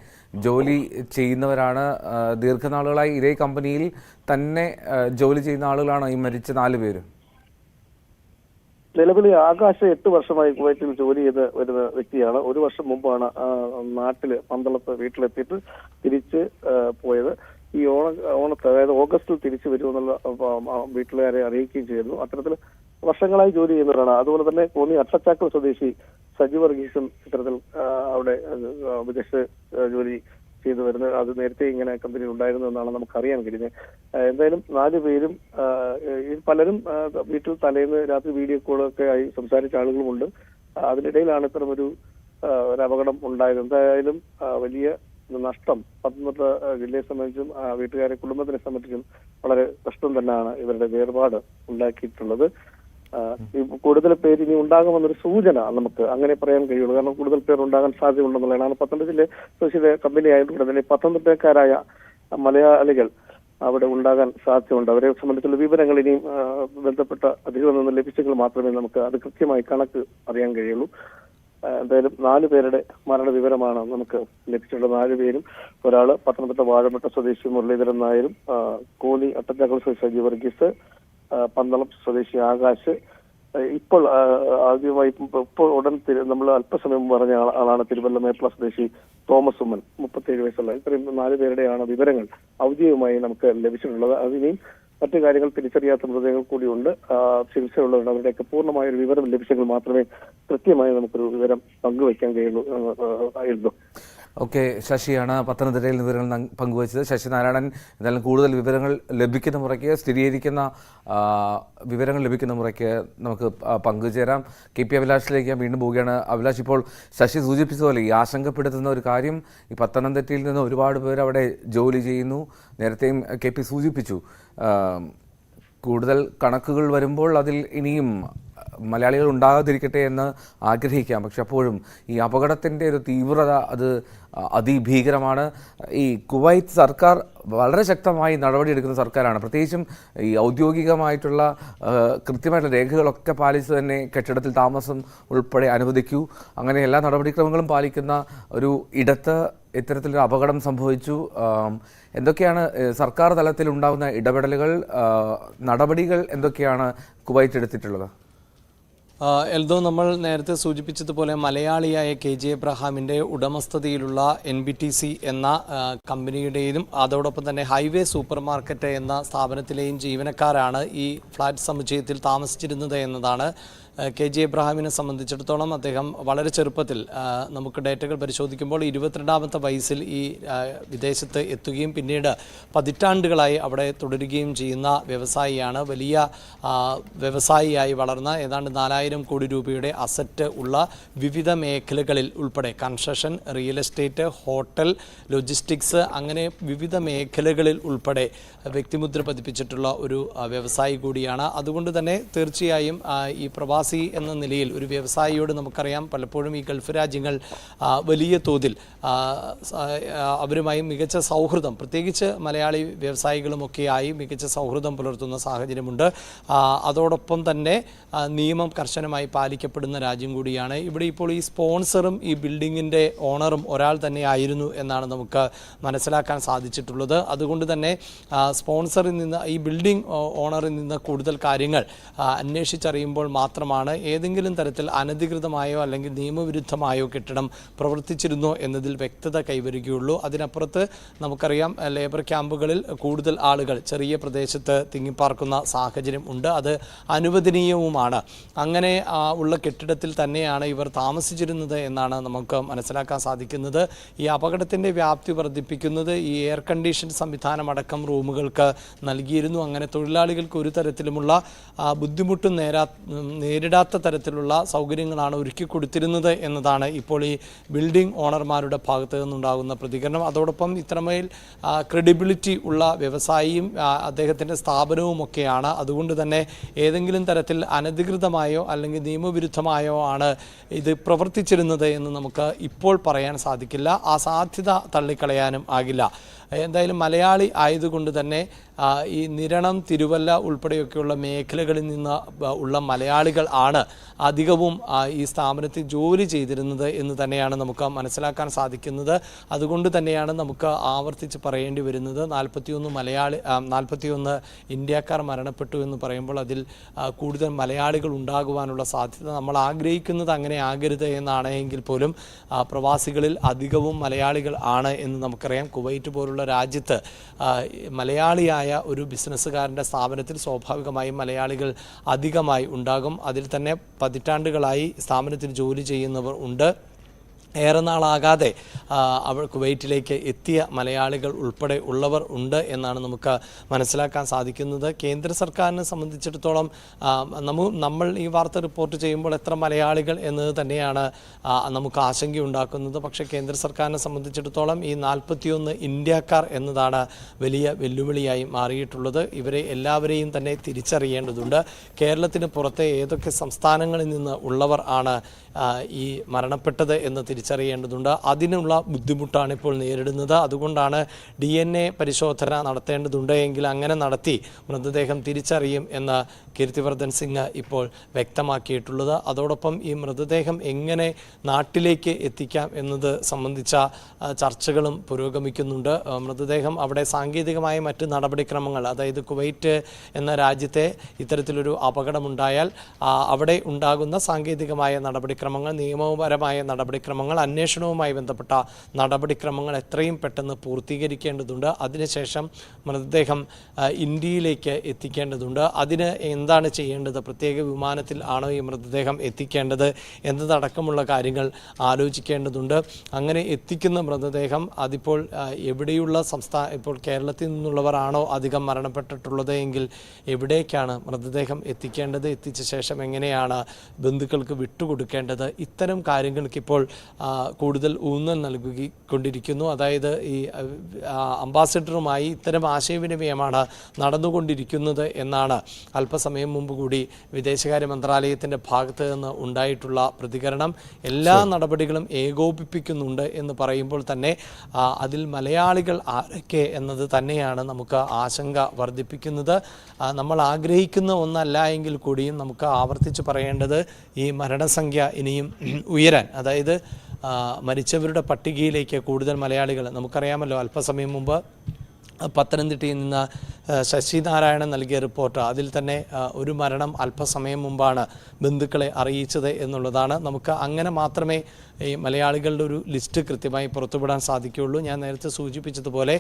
ജോലി ചെയ്യുന്നവരാണ്? ദീർഘനാളുകളായി ഇതേ കമ്പനിയിൽ തന്നെ ജോലി ചെയ്യുന്ന ആളുകളാണ് ഈ മരിച്ച 4 പേരും? നിലവിൽ ആകാശ് 8 വർഷമായി കുവൈറ്റിൽ ജോലി ചെയ്ത് വരുന്ന വ്യക്തിയാണ്. 1 വർഷം മുമ്പാണ് നാട്ടില് പന്തളത്ത് വീട്ടിലെത്തിയിട്ട് തിരിച്ച് പോയത്. ഈ ഓണത്തെ, അതായത് ഓഗസ്റ്റിൽ തിരിച്ചു വരുമെന്നുള്ള വീട്ടുകാരെ അറിയിക്കുകയും ചെയ്തിരുന്നു. അത്തരത്തിൽ വർഷങ്ങളായി ജോലി ചെയ്യുന്നവരാണ്. അതുപോലെ തന്നെ കോന്നി അട്ടച്ചാക്കൽ സ്വദേശി ഷജി വർഗീസും ഇത്തരത്തിൽ അവിടെ വിദേശ ജോലി ചെയ്തു വരുന്നത്. അത് നേരത്തെ ഇങ്ങനെ കമ്പനി ഉണ്ടായിരുന്നു എന്നാണ് നമുക്കറിയാൻ കഴിയുന്നത്. എന്തായാലും 4 പേരും പലരും വീട്ടിൽ തലേന്ന് രാത്രി വീഡിയോ കോളൊക്കെ ആയി സംസാരിച്ച ആളുകളുമുണ്ട്. അതിനിടയിലാണ് ഇത്തരം ഒരു അപകടം ഉണ്ടായത്. എന്തായാലും വലിയ നഷ്ടം പത്തനംതിട്ട ജില്ലയെ സംബന്ധിച്ചും വീട്ടുകാരെ, കുടുംബത്തിനെ സംബന്ധിച്ചും വളരെ കഷ്ടം തന്നെയാണ് ഇവരുടെ വേർപാട് ഉണ്ടാക്കിയിട്ടുള്ളത്. കൂടുതൽ പേര് ഇനി ഉണ്ടാകുമെന്നൊരു സൂചന നമുക്ക് അങ്ങനെ പറയാൻ കഴിയുള്ളൂ. കാരണം കൂടുതൽ പേർ ഉണ്ടാകാൻ സാധ്യതയുണ്ടെന്നുള്ളതാണ്. പത്തനംതിട്ട ജില്ലയിലെ കമ്പനി ആയതുകൊണ്ട് തന്നെ പത്തനംതിട്ടക്കാരായ മലയാളികൾ അവിടെ ഉണ്ടാകാൻ സാധ്യതയുണ്ട്. അവരെ സംബന്ധിച്ചുള്ള വിവരങ്ങൾ ഇനിയും ബന്ധപ്പെട്ട അധികൃതരിൽ നിന്ന് ലഭിച്ചെങ്കിൽ മാത്രമേ നമുക്ക് അത് കൃത്യമായി കണക്ക് അറിയാൻ കഴിയുള്ളൂ. എന്തായാലും 4 പേരുടെ മരണവിവരമാണ് നമുക്ക് ലഭിച്ചിട്ടുള്ളത്. 4 പേരും, ഒരാള് പത്തനംതിട്ട വാഴമുട്ട സ്വദേശി മുരളീധരൻ നായരും, കോന്നി അട്ടച്ചാക്കൽ സ്വദേശി ഷജി വർഗീസ്, പന്തളം സ്വദേശി ആകാശ്, ഇപ്പോൾ ആദ്യമായി ഇപ്പോൾ ഉടൻ നമ്മൾ അല്പസമയം പറഞ്ഞ ആളാണ് തിരുവല്ല മേപ്ല സ്വദേശി തോമസ് ഉമ്മൻ, 37 വയസ്സുള്ള. ഇത്രയും 4 പേരുടെയാണ് വിവരങ്ങൾ ഔദ്യോഗികമായി നമുക്ക് ലഭിച്ചിട്ടുള്ളത്. അതിനെയും മറ്റു കാര്യങ്ങൾ തിരിച്ചറിയാത്ത മൃതദേഹങ്ങൾ കൂടിയുണ്ട്, ചികിത്സയുള്ളവരുണ്ട്. അവരുടെയൊക്കെ പൂർണ്ണമായ ഒരു വിവരം ലഭിച്ചെങ്കിൽ മാത്രമേ കൃത്യമായി നമുക്കൊരു വിവരം പങ്കുവയ്ക്കാൻ കഴിയുള്ളൂ. ഓക്കെ, ശശിയാണ് പത്തനംതിട്ടയിൽ വിവരങ്ങൾ പങ്കുവച്ചത്. ശശി നാരായണൻ എന്തായാലും കൂടുതൽ വിവരങ്ങൾ ലഭിക്കുന്ന മുറയ്ക്ക്, സ്ഥിരീകരിക്കുന്ന വിവരങ്ങൾ ലഭിക്കുന്ന മുറയ്ക്ക് നമുക്ക് പങ്കുചേരാം. KP അഭിലാഷിലേക്ക് ഞാൻ വീണ്ടും പോവുകയാണ്. അഭിലാഷ്, ഇപ്പോൾ ശശി സൂചിപ്പിച്ചതുപോലെ ഈ ആശങ്കപ്പെടുത്തുന്ന ഒരു കാര്യം, ഈ പത്തനംതിട്ടയിൽ നിന്ന് ഒരുപാട് പേർ അവിടെ ജോലി ചെയ്യുന്നു. നേരത്തെയും KP സൂചിപ്പിച്ചു. കൂടുതൽ കണക്കുകൾ വരുമ്പോൾ അതിൽ ഇനിയും മലയാളികൾ ഉണ്ടാകാതിരിക്കട്ടെ എന്ന് ആഗ്രഹിക്കാം. പക്ഷെ അപ്പോഴും ഈ അപകടത്തിൻ്റെ ഒരു തീവ്രത അത് അതിഭീകരമാണ്. ഈ കുവൈറ്റ് സർക്കാർ വളരെ ശക്തമായി നടപടിയെടുക്കുന്ന സർക്കാരാണ്. പ്രത്യേകിച്ചും ഈ ഔദ്യോഗികമായിട്ടുള്ള കൃത്യമായിട്ടുള്ള രേഖകളൊക്കെ പാലിച്ച് തന്നെ കെട്ടിടത്തിൽ താമസം ഉൾപ്പെടെ അനുവദിക്കൂ, അങ്ങനെ എല്ലാ നടപടിക്രമങ്ങളും പാലിക്കുന്ന ഒരു ഇടത്ത് ഇത്തരത്തിലൊരു അപകടം സംഭവിച്ചു. എന്തൊക്കെയാണ് സർക്കാർ തലത്തിൽ ഉണ്ടാകുന്ന ഇടപെടലുകൾ, നടപടികൾ എന്തൊക്കെയാണ് കുവൈറ്റ് എടുത്തിട്ടുള്ളത്? എൽദോ, നമ്മൾ നേരത്തെ സൂചിപ്പിച്ചതുപോലെ മലയാളിയായ KJ എബ്രഹാമിൻ്റെ ഉടമസ്ഥതയിലുള്ള NBTC എന്ന കമ്പനിയുടെയും അതോടൊപ്പം തന്നെ ഹൈവേ സൂപ്പർ മാർക്കറ്റ് എന്ന സ്ഥാപനത്തിലെയും ജീവനക്കാരാണ് ഈ ഫ്ലാറ്റ് സമുച്ചയത്തിൽ താമസിച്ചിരുന്നത് എന്നതാണ്. KJ എബ്രഹാമിനെ സംബന്ധിച്ചിടത്തോളം അദ്ദേഹം വളരെ ചെറുപ്പത്തിൽ നമുക്ക് ഡേറ്റകൾ പരിശോധിക്കുമ്പോൾ 22ാമത്തെ വയസ്സിൽ ഈ വിദേശത്ത് എത്തുകയും പിന്നീട് പതിറ്റാണ്ടുകളായി അവിടെ തുടരുകയും ചെയ്യുന്ന വ്യവസായിയാണ്. വലിയ വ്യവസായിയായി വളർന്ന ഏതാണ്ട് 4000 കോടി രൂപയുടെ അസറ്റ് ഉള്ള വിവിധ മേഖലകളിൽ ഉൾപ്പെടെ construction, real estate, hotel, logistics, അങ്ങനെ വിവിധ മേഖലകളിൽ ഉൾപ്പെടെ വ്യക്തിമുദ്ര പതിപ്പിച്ചിട്ടുള്ള ഒരു വ്യവസായി കൂടിയാണ്. അതുകൊണ്ട് തന്നെ തീർച്ചയായും ഈ പ്രവാസി എന്ന നിലയിൽ ഒരു വ്യവസായിയോട് നമുക്കറിയാം പലപ്പോഴും ഈ ഗൾഫ് രാജ്യങ്ങൾ വലിയ തോതിൽ അവരുമായി മികച്ച സൗഹൃദം, പ്രത്യേകിച്ച് മലയാളി വ്യവസായികളുമൊക്കെയായി മികച്ച സൗഹൃദം പുലർത്തുന്ന സാഹചര്യമുണ്ട്. അതോടൊപ്പം തന്നെ നിയമം കർശനമായി പാലിക്കപ്പെടുന്ന രാജ്യം കൂടിയാണ്. ഇവിടെ ഇപ്പോൾ ഈ സ്പോൺസറും ഈ ബിൽഡിങ്ങിൻ്റെ ഓണറും ഒരാൾ തന്നെ ആയിരുന്നു എന്നാണ് നമുക്ക് മനസ്സിലാക്കാൻ സാധിച്ചിട്ടുള്ളത്. അതുകൊണ്ട് തന്നെ സ്പോൺസറിൽ നിന്ന്, ഈ ബിൽഡിംഗ് ഓണറിൽ നിന്ന് കൂടുതൽ കാര്യങ്ങൾ അന്വേഷിച്ചറിയുമ്പോൾ മാത്രമാണ് ഏതെങ്കിലും തരത്തിൽ അനധികൃതമായോ അല്ലെങ്കിൽ നിയമവിരുദ്ധമായോ കെട്ടിടം പ്രവർത്തിച്ചിരുന്നോ എന്നതിൽ വ്യക്തത കൈവരികയുള്ളൂ. അതിനപ്പുറത്ത് നമുക്കറിയാം ലേബർ ക്യാമ്പുകളിൽ കൂടുതൽ ആളുകൾ ചെറിയ പ്രദേശത്ത് തിങ്ങിപ്പാർക്കുന്ന സാഹചര്യം ഉണ്ട്. അത് അനുവദനീയവുമാണ്. അങ്ങനെ ഉള്ള കെട്ടിടത്തിൽ തന്നെയാണ് ഇവർ താമസിച്ചിരുന്നത് എന്നാണ് നമുക്ക് മനസ്സിലാക്കാൻ സാധിക്കുന്നത്. ഈ അപകടത്തിൻ്റെ വ്യാപ്തി വർദ്ധിപ്പിക്കുന്നത് ഈ എയർ കണ്ടീഷൻ സംവിധാനമടക്കം റൂമുകൾക്ക് നൽകിയിരുന്നു. അങ്ങനെ തൊഴിലാളികൾക്ക് ഒരു തരത്തിലുമുള്ള ബുദ്ധിമുട്ടും നേരിടാത്ത തരത്തിലുള്ള സൗകര്യങ്ങളാണ് ഒരുക്കി കൊടുത്തിരുന്നത് എന്നതാണ് ഇപ്പോൾ ഈ ബിൽഡിംഗ് ഓണർമാരുടെ ഭാഗത്തു നിന്നുണ്ടാകുന്ന പ്രതികരണം. അതോടൊപ്പം ഇത്രമേൽ ക്രെഡിബിലിറ്റി ഉള്ള വ്യവസായിയും അദ്ദേഹത്തിൻ്റെ സ്ഥാപനവുമൊക്കെയാണ്. അതുകൊണ്ട് തന്നെ ഏതെങ്കിലും തരത്തിൽ അനധികൃതമായോ അല്ലെങ്കിൽ നിയമവിരുദ്ധമായോ ആണ് ഇത് പ്രവർത്തിച്ചിരുന്നത് എന്ന് നമുക്ക് ഇപ്പോൾ പറയാൻ സാധിക്കില്ല. ആ സാധ്യത തള്ളിക്കളയാനും ആകില്ല. എന്തായാലും മലയാളി ആയതുകൊണ്ട് തന്നെ ഈ നിരണം, തിരുവല്ല ഉൾപ്പെടെയൊക്കെയുള്ള മേഖലകളിൽ നിന്ന് ഉള്ള മലയാളികൾ ആണ് അധികവും ഈ സ്ഥാപനത്തിൽ ജോലി ചെയ്തിരുന്നത് എന്ന് തന്നെയാണ് നമുക്ക് മനസ്സിലാക്കാൻ സാധിക്കുന്നത്. അതുകൊണ്ട് തന്നെയാണ് നമുക്ക് ആവർത്തിച്ച് പറയേണ്ടി വരുന്നത് 41 ഇന്ത്യക്കാർ മരണപ്പെട്ടു എന്ന് പറയുമ്പോൾ അതിൽ കൂടുതൽ മലയാളികൾ ഉണ്ടാകുവാനുള്ള സാധ്യത നമ്മൾ ആഗ്രഹിക്കുന്നത് അങ്ങനെ ആകരുത് എന്നാണ്. എങ്കിൽ പോലും പ്രവാസികളിൽ അധികവും മലയാളികൾ ആണ് എന്ന് നമുക്കറിയാം. കുവൈറ്റ് പോലുള്ള രാജ്യത്ത് മലയാളിയായ ഒരു ബിസിനസ്സുകാരൻ്റെ സ്ഥാപനത്തിൽ സ്വാഭാവികമായും മലയാളികൾ അധികമായി ഉണ്ടാകും. അതിൽ തന്നെ പതിറ്റാണ്ടുകളായി സ്ഥാപനത്തിൽ ജോലി ചെയ്യുന്നവർ ഉണ്ട്. ഏറെ നാളാകാതെ കുവൈറ്റിലേക്ക് എത്തിയ മലയാളികൾ ഉൾപ്പെടെ ഉള്ളവർ ഉണ്ട് എന്നാണ് നമുക്ക് മനസ്സിലാക്കാൻ സാധിക്കുന്നത്. കേന്ദ്ര സർക്കാരിനെ സംബന്ധിച്ചിടത്തോളം നമ്മൾ ഈ വാർത്ത റിപ്പോർട്ട് ചെയ്യുമ്പോൾ എത്ര മലയാളികൾ എന്നത് തന്നെയാണ് നമുക്ക് ആശങ്കയുണ്ടാക്കുന്നത്. പക്ഷേ കേന്ദ്ര സർക്കാരിനെ സംബന്ധിച്ചിടത്തോളം ഈ 41 ഇന്ത്യക്കാർ എന്നതാണ് വലിയ വെല്ലുവിളിയായി മാറിയിട്ടുള്ളത്. ഇവരെ എല്ലാവരെയും തന്നെ തിരിച്ചറിയേണ്ടതുണ്ട്. കേരളത്തിന് പുറത്തെ ഏതൊക്കെ സംസ്ഥാനങ്ങളിൽ നിന്ന് ഉള്ളവർ ആണ് ഈ മരണപ്പെട്ടത് എന്ന് തിരിച്ചറിയേണ്ടതുണ്ട്. അതിനുള്ള ബുദ്ധിമുട്ടാണ് ഇപ്പോൾ നേരിടുന്നത്. അതുകൊണ്ടാണ് DNA പരിശോധന നടത്തേണ്ടതുണ്ട്. എങ്കിൽ അങ്ങനെ നടത്തി മൃതദേഹം തിരിച്ചറിയും എന്ന് കീർത്തിവർദ്ധൻ സിംഗ് ഇപ്പോൾ വ്യക്തമാക്കിയിട്ടുള്ളത്. അതോടൊപ്പം ഈ മൃതദേഹം എങ്ങനെ നാട്ടിലേക്ക് എത്തിക്കാം എന്നത് സംബന്ധിച്ച ചർച്ചകളും പുരോഗമിക്കുന്നുണ്ട്. മൃതദേഹം അവിടെ സാങ്കേതികമായ മറ്റ് നടപടിക്രമങ്ങൾ, അതായത് കുവൈറ്റ് എന്ന രാജ്യത്തെ ഇത്തരത്തിലൊരു അപകടമുണ്ടായാൽ അവിടെ ഉണ്ടാകുന്ന സാങ്കേതികമായ നടപടിക്രമങ്ങൾ, നിയമപരമായ നടപടിക്രമങ്ങൾ, അന്വേഷണവുമായി ബന്ധപ്പെട്ട നടപടിക്രമങ്ങൾ എത്രയും പെട്ടെന്ന് പൂർത്തീകരിക്കേണ്ടതുണ്ട്. അതിനുശേഷം മൃതദേഹം ഇന്ത്യയിലേക്ക് എത്തിക്കേണ്ടതുണ്ട്. അതിന് എന്താണ് ചെയ്യേണ്ടത്, പ്രത്യേക വിമാനത്തിൽ ആണോ ഈ മൃതദേഹം എത്തിക്കേണ്ടത് എന്നതടക്കമുള്ള കാര്യങ്ങൾ ആലോചിക്കേണ്ടതുണ്ട്. അങ്ങനെ എത്തിക്കുന്ന മൃതദേഹം അതിപ്പോൾ എവിടെയുള്ള ഇപ്പോൾ കേരളത്തിൽ നിന്നുള്ളവരാണോ അധികം മരണപ്പെട്ടിട്ടുള്ളത് എങ്കിൽ എവിടേക്കാണ് മൃതദേഹം എത്തിക്കേണ്ടത്, എത്തിച്ച ശേഷം എങ്ങനെയാണ് ബന്ധുക്കൾക്ക് വിട്ടുകൊടുക്കേണ്ടത്, ഇത്തരം കാര്യങ്ങൾക്കിപ്പോൾ കൂടുതൽ ഊന്നൽ നൽകിക്കൊണ്ടിരിക്കുന്നു. അതായത് ഈ അംബാസഡറുമായി ഇത്തരം ആശയവിനിമയമാണ് നടന്നുകൊണ്ടിരിക്കുന്നത് എന്നാണ് അല്പസമയം മുമ്പ് കൂടി വിദേശകാര്യ മന്ത്രാലയത്തിൻ്റെ ഭാഗത്ത് നിന്ന് ഉണ്ടായിട്ടുള്ള പ്രതികരണം. എല്ലാ നടപടികളും ഏകോപിപ്പിക്കുന്നുണ്ട് എന്ന് പറയുമ്പോൾ തന്നെ അതിൽ മലയാളികൾ ആരൊക്കെ എന്നത് തന്നെയാണ് നമുക്ക് ആശങ്ക വർദ്ധിപ്പിക്കുന്നത്. നമ്മൾ ആഗ്രഹിക്കുന്ന ഒന്നല്ല എങ്കിൽ കൂടിയും നമുക്ക് ആവർത്തിച്ച് പറയേണ്ടത് ഈ മരണസംഖ്യ ഇനിയും ഉയരാൻ, അതായത് മരിച്ചവരുടെ പട്ടികയിലേക്ക് കൂടുതൽ മലയാളികൾ, നമുക്കറിയാമല്ലോ അല്പസമയം മുമ്പ് പത്തനംതിട്ടയിൽ നിന്ന് ശശിനാരായണൻ നൽകിയ റിപ്പോർട്ട്, അതിൽ തന്നെ ഒരു മരണം അല്പസമയം മുമ്പാണ് ബന്ധുക്കളെ അറിയിച്ചത് എന്നുള്ളതാണ്. നമുക്ക് അങ്ങനെ മാത്രമേ ഈ മലയാളികളുടെ ഒരു ലിസ്റ്റ് കൃത്യമായി പുറത്തുവിടാൻ സാധിക്കുകയുള്ളൂ. ഞാൻ നേരത്തെ സൂചിപ്പിച്ചതുപോലെ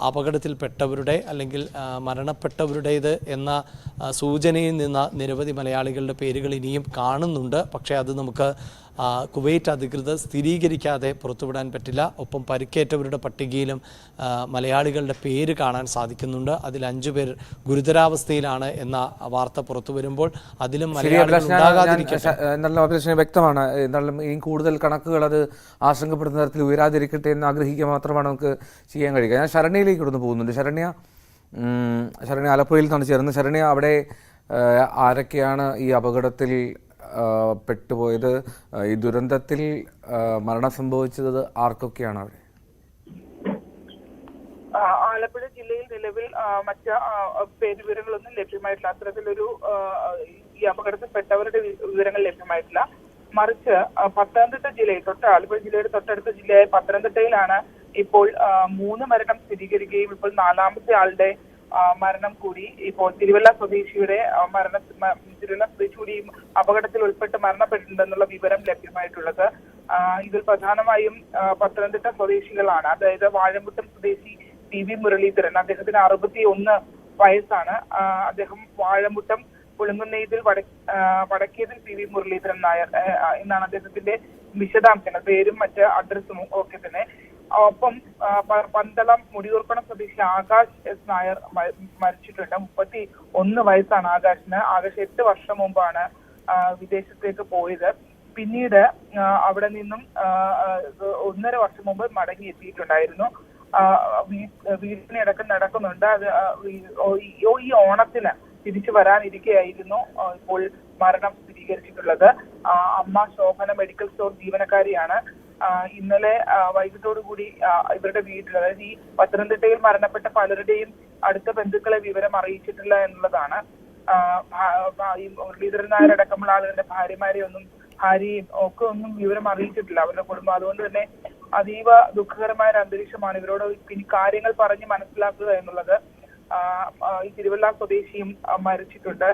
അപകടത്തിൽപ്പെട്ടവരുടെ അല്ലെങ്കിൽ മരണപ്പെട്ടവരുടേത് എന്ന സൂചനയിൽ നിന്ന് നിരവധി മലയാളികളുടെ പേരുകൾ ഇനിയും കാണുന്നുണ്ട്. പക്ഷേ അത് നമുക്ക് കുവൈറ്റ് അധികൃതർ സ്ഥിരീകരിക്കാതെ പുറത്തുവിടാൻ പറ്റില്ല. ഒപ്പം പരിക്കേറ്റവരുടെ പട്ടികയിലും മലയാളികളുടെ പേര് കാണാൻ സാധിക്കുന്നുണ്ട്. അതിൽ 5 പേർ ഗുരുതരാവസ്ഥയിലാണ് എന്ന വാർത്ത പുറത്തു വരുമ്പോൾ അതിലും വ്യക്തമാണ്. എന്നാലും ഈ കൂടുതൽ കണക്കുകൾ അത് ആശങ്കപ്പെടുന്ന തരത്തിൽ ഉയരാതിരിക്കട്ടെ എന്ന് ആഗ്രഹിക്കുക മാത്രമാണ് നമുക്ക് ചെയ്യാൻ കഴിയുക. ഞാൻ ശരണ്യയിലേക്ക് ഇവിടുന്ന് പോകുന്നുണ്ട്. ശരണ്യ ആലപ്പുഴയിൽ നിന്നാണ് ചേർന്നത്. ശരണ്യ, അവിടെ ആരൊക്കെയാണ് ഈ അപകടത്തിൽ പെട്ടുപോയത്? ഈ ദുരന്തത്തിൽ മരണം സംഭവിച്ചത് ആർക്കൊക്കെയാണ് അവിടെ? ആലപ്പുഴ ജില്ലയിൽ നിലവിൽ മറ്റ് പേരുവിവരങ്ങളൊന്നും ലഭ്യമായിട്ടില്ല. അത്തരത്തിലൊരു ഈ അപകടത്തിൽപ്പെട്ടവരുടെ വിവരങ്ങൾ ലഭ്യമായിട്ടില്ല. മറിച്ച് പത്തനംതിട്ട ജില്ലയിൽ ആലപ്പുഴ ജില്ലയുടെ തൊട്ടടുത്ത ജില്ലയായ പത്തനംതിട്ടയിലാണ് ഇപ്പോൾ 3 മരണം സ്ഥിരീകരിക്കുകയും ഇപ്പോൾ 4ാമത്തെ ആളുടെ മരണം കൂടി ഇപ്പോൾ തിരുവല്ല സ്വദേശിയുടെ അപകടത്തിൽ ഉൾപ്പെട്ട് മരണപ്പെട്ടിട്ടുണ്ടെന്നുള്ള വിവരം ലഭ്യമായിട്ടുള്ളത്. ഇതിൽ പ്രധാനമായും പത്തനംതിട്ട സ്വദേശികളാണ്. അതായത് വാഴമുട്ടം സ്വദേശി PV മുരളീധരൻ, അദ്ദേഹത്തിന് 61 വയസ്സാണ്. അദ്ദേഹം വാഴമുട്ടം പുളുങ്ങുന്നെയ്തിൽ വടക്കേതിൽ PV മുരളീധരൻ നായർ എന്നാണ് അദ്ദേഹത്തിന്റെ വിശദാംശങ്ങൾ, പേരും മറ്റ് അഡ്രസ്സും ഒക്കെ തന്നെ. ഒപ്പം പന്തളം മുടിയൂർപ്പണം സ്വദേശി ആകാശ് S നായർ മരിച്ചിട്ടുണ്ട്. 31 വയസ്സാണ് ആകാശിന്. ആകാശ് 8 വർഷം മുമ്പാണ് വിദേശത്തേക്ക് പോയത്. പിന്നീട് അവിടെ നിന്നും 1.5 വർഷം മുമ്പ് മടങ്ങി എത്തിയിട്ടുണ്ടായിരുന്നു. വീട്ടിന് അടക്കം നടക്കുന്നുണ്ട്. അത് ഈ ഓണത്തിന് തിരിച്ചു വരാനിരിക്കെയായിരുന്നു ഇപ്പോൾ മരണം സ്ഥിരീകരിച്ചിട്ടുള്ളത്. അമ്മ ശോഭന മെഡിക്കൽ സ്റ്റോർ ജീവനക്കാരിയാണ്. ഇന്നലെ വൈകിട്ടോടുകൂടി ഇവരുടെ വീട്ടിൽ, അതായത് ഈ പത്തനംതിട്ടയിൽ മരണപ്പെട്ട പലരുടെയും അടുത്ത ബന്ധുക്കളെ വിവരം അറിയിച്ചിട്ടില്ല എന്നുള്ളതാണ്. ഈ മുരളീധരൻ നായർ അടക്കമുള്ള ആളുകളുടെ ഭാര്യയും ഒക്കെ ഒന്നും വിവരം അറിയിച്ചിട്ടില്ല അവരുടെ കുടുംബം. അതുകൊണ്ട് തന്നെ അതീവ ദുഃഖകരമായ ഒരു അന്തരീക്ഷമാണ്. ഇവരോട് ഇനി കാര്യങ്ങൾ പറഞ്ഞ് മനസ്സിലാക്കുക എന്നുള്ളത്. ഈ തിരുവല്ല സ്വദേശിയും മരിച്ചിട്ടുണ്ട്.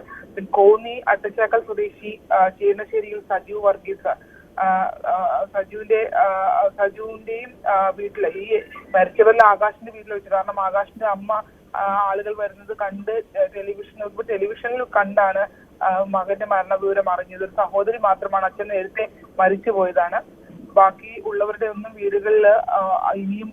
കോന്നി അട്ടച്ചാക്കൽ സ്വദേശി ചേന്നശ്ശേരിയിൽ സജീവ് വർഗീസ്, സജുവിന്റെയും വീട്ടില്, ഈ മരിച്ചവരിൽ ആകാശിന്റെ വീട്ടിൽ വെച്ചു. കാരണം ആകാശിന്റെ അമ്മ ആളുകൾ വരുന്നത് കണ്ട് ടെലിവിഷനിൽ കണ്ടാണ് മകന്റെ മരണവിവരം അറിഞ്ഞത്. ഒരു സഹോദരി മാത്രമാണ്, അച്ഛൻ നേരത്തെ മരിച്ചു പോയതാണ്. ബാക്കി ഉള്ളവരുടെ ഒന്നും വീടുകളിൽ ഇനിയും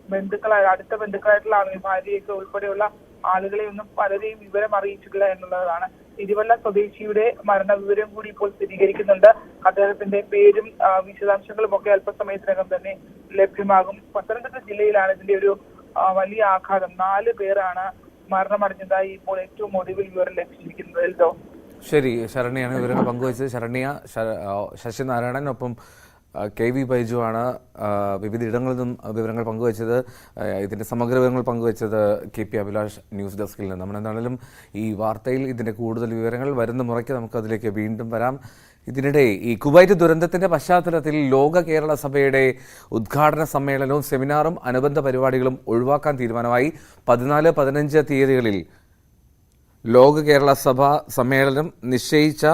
അടുത്ത ബന്ധുക്കളായിട്ടുള്ള ആളുകൾ, ഭാര്യയൊക്കെ ഉൾപ്പെടെയുള്ള ആളുകളെ ഒന്നും പലരെയും വിവരം അറിയിച്ചിട്ടില്ല എന്നുള്ളതാണ്. തിരുവല്ല സ്വദേശിയുടെ മരണവിവരം കൂടി ഇപ്പോൾ സ്ഥിരീകരിക്കുന്നുണ്ട്. അദ്ദേഹത്തിന്റെ പേരും വിശദാംശങ്ങളും ഒക്കെ അല്പസമയത്തിനകം തന്നെ ലഭ്യമാകും. പത്തനംതിട്ട ജില്ലയിലാണ് ഇതിന്റെ ഒരു വലിയ ആഘാതം. 4 പേരാണ് മരണമടഞ്ഞതായി ഇപ്പോൾ ഏറ്റവും ഒടുവിൽ വിവരം ലഭിച്ചിരിക്കുന്നത്. ശരി, ശരണ്യാണ് വിവരങ്ങൾ പങ്കുവച്ചത്. ശശിനാരായണനൊപ്പം KV ബൈജു ആണ് വിവിധ ഇടങ്ങളിൽ നിന്നും വിവരങ്ങൾ പങ്കുവച്ചത്. ഇതിൻ്റെ സമഗ്ര വിവരങ്ങൾ പങ്കുവച്ചത് KP അഭിലാഷ് ന്യൂസ് ഡെസ്കിൽ നിന്ന്. നമ്മളെന്താണെങ്കിലും ഈ വാർത്തയിൽ ഇതിൻ്റെ കൂടുതൽ വിവരങ്ങൾ വരുന്ന മുറയ്ക്ക് നമുക്കതിലേക്ക് വീണ്ടും വരാം. ഇതിനിടെ ഈ കുവൈറ്റ് ദുരന്തത്തിൻ്റെ പശ്ചാത്തലത്തിൽ ലോക കേരള സഭയുടെ ഉദ്ഘാടന സമ്മേളനവും സെമിനാറും അനുബന്ധ പരിപാടികളും ഒഴിവാക്കാൻ തീരുമാനമായി. 14-15 തീയതികളിൽ ലോക കേരള സഭ സമ്മേളനം നിശ്ചയിച്ച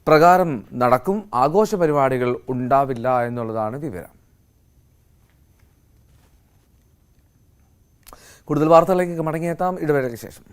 പ്രകാരം നടക്കും. ആഘോഷ പരിപാടികൾ ഉണ്ടാവില്ല എന്നുള്ളതാണ് വിവരം. കൂടുതൽ വാർത്തകളിലേക്ക് മടങ്ങിയെത്താം ഇടവേളയ്ക്ക് ശേഷം.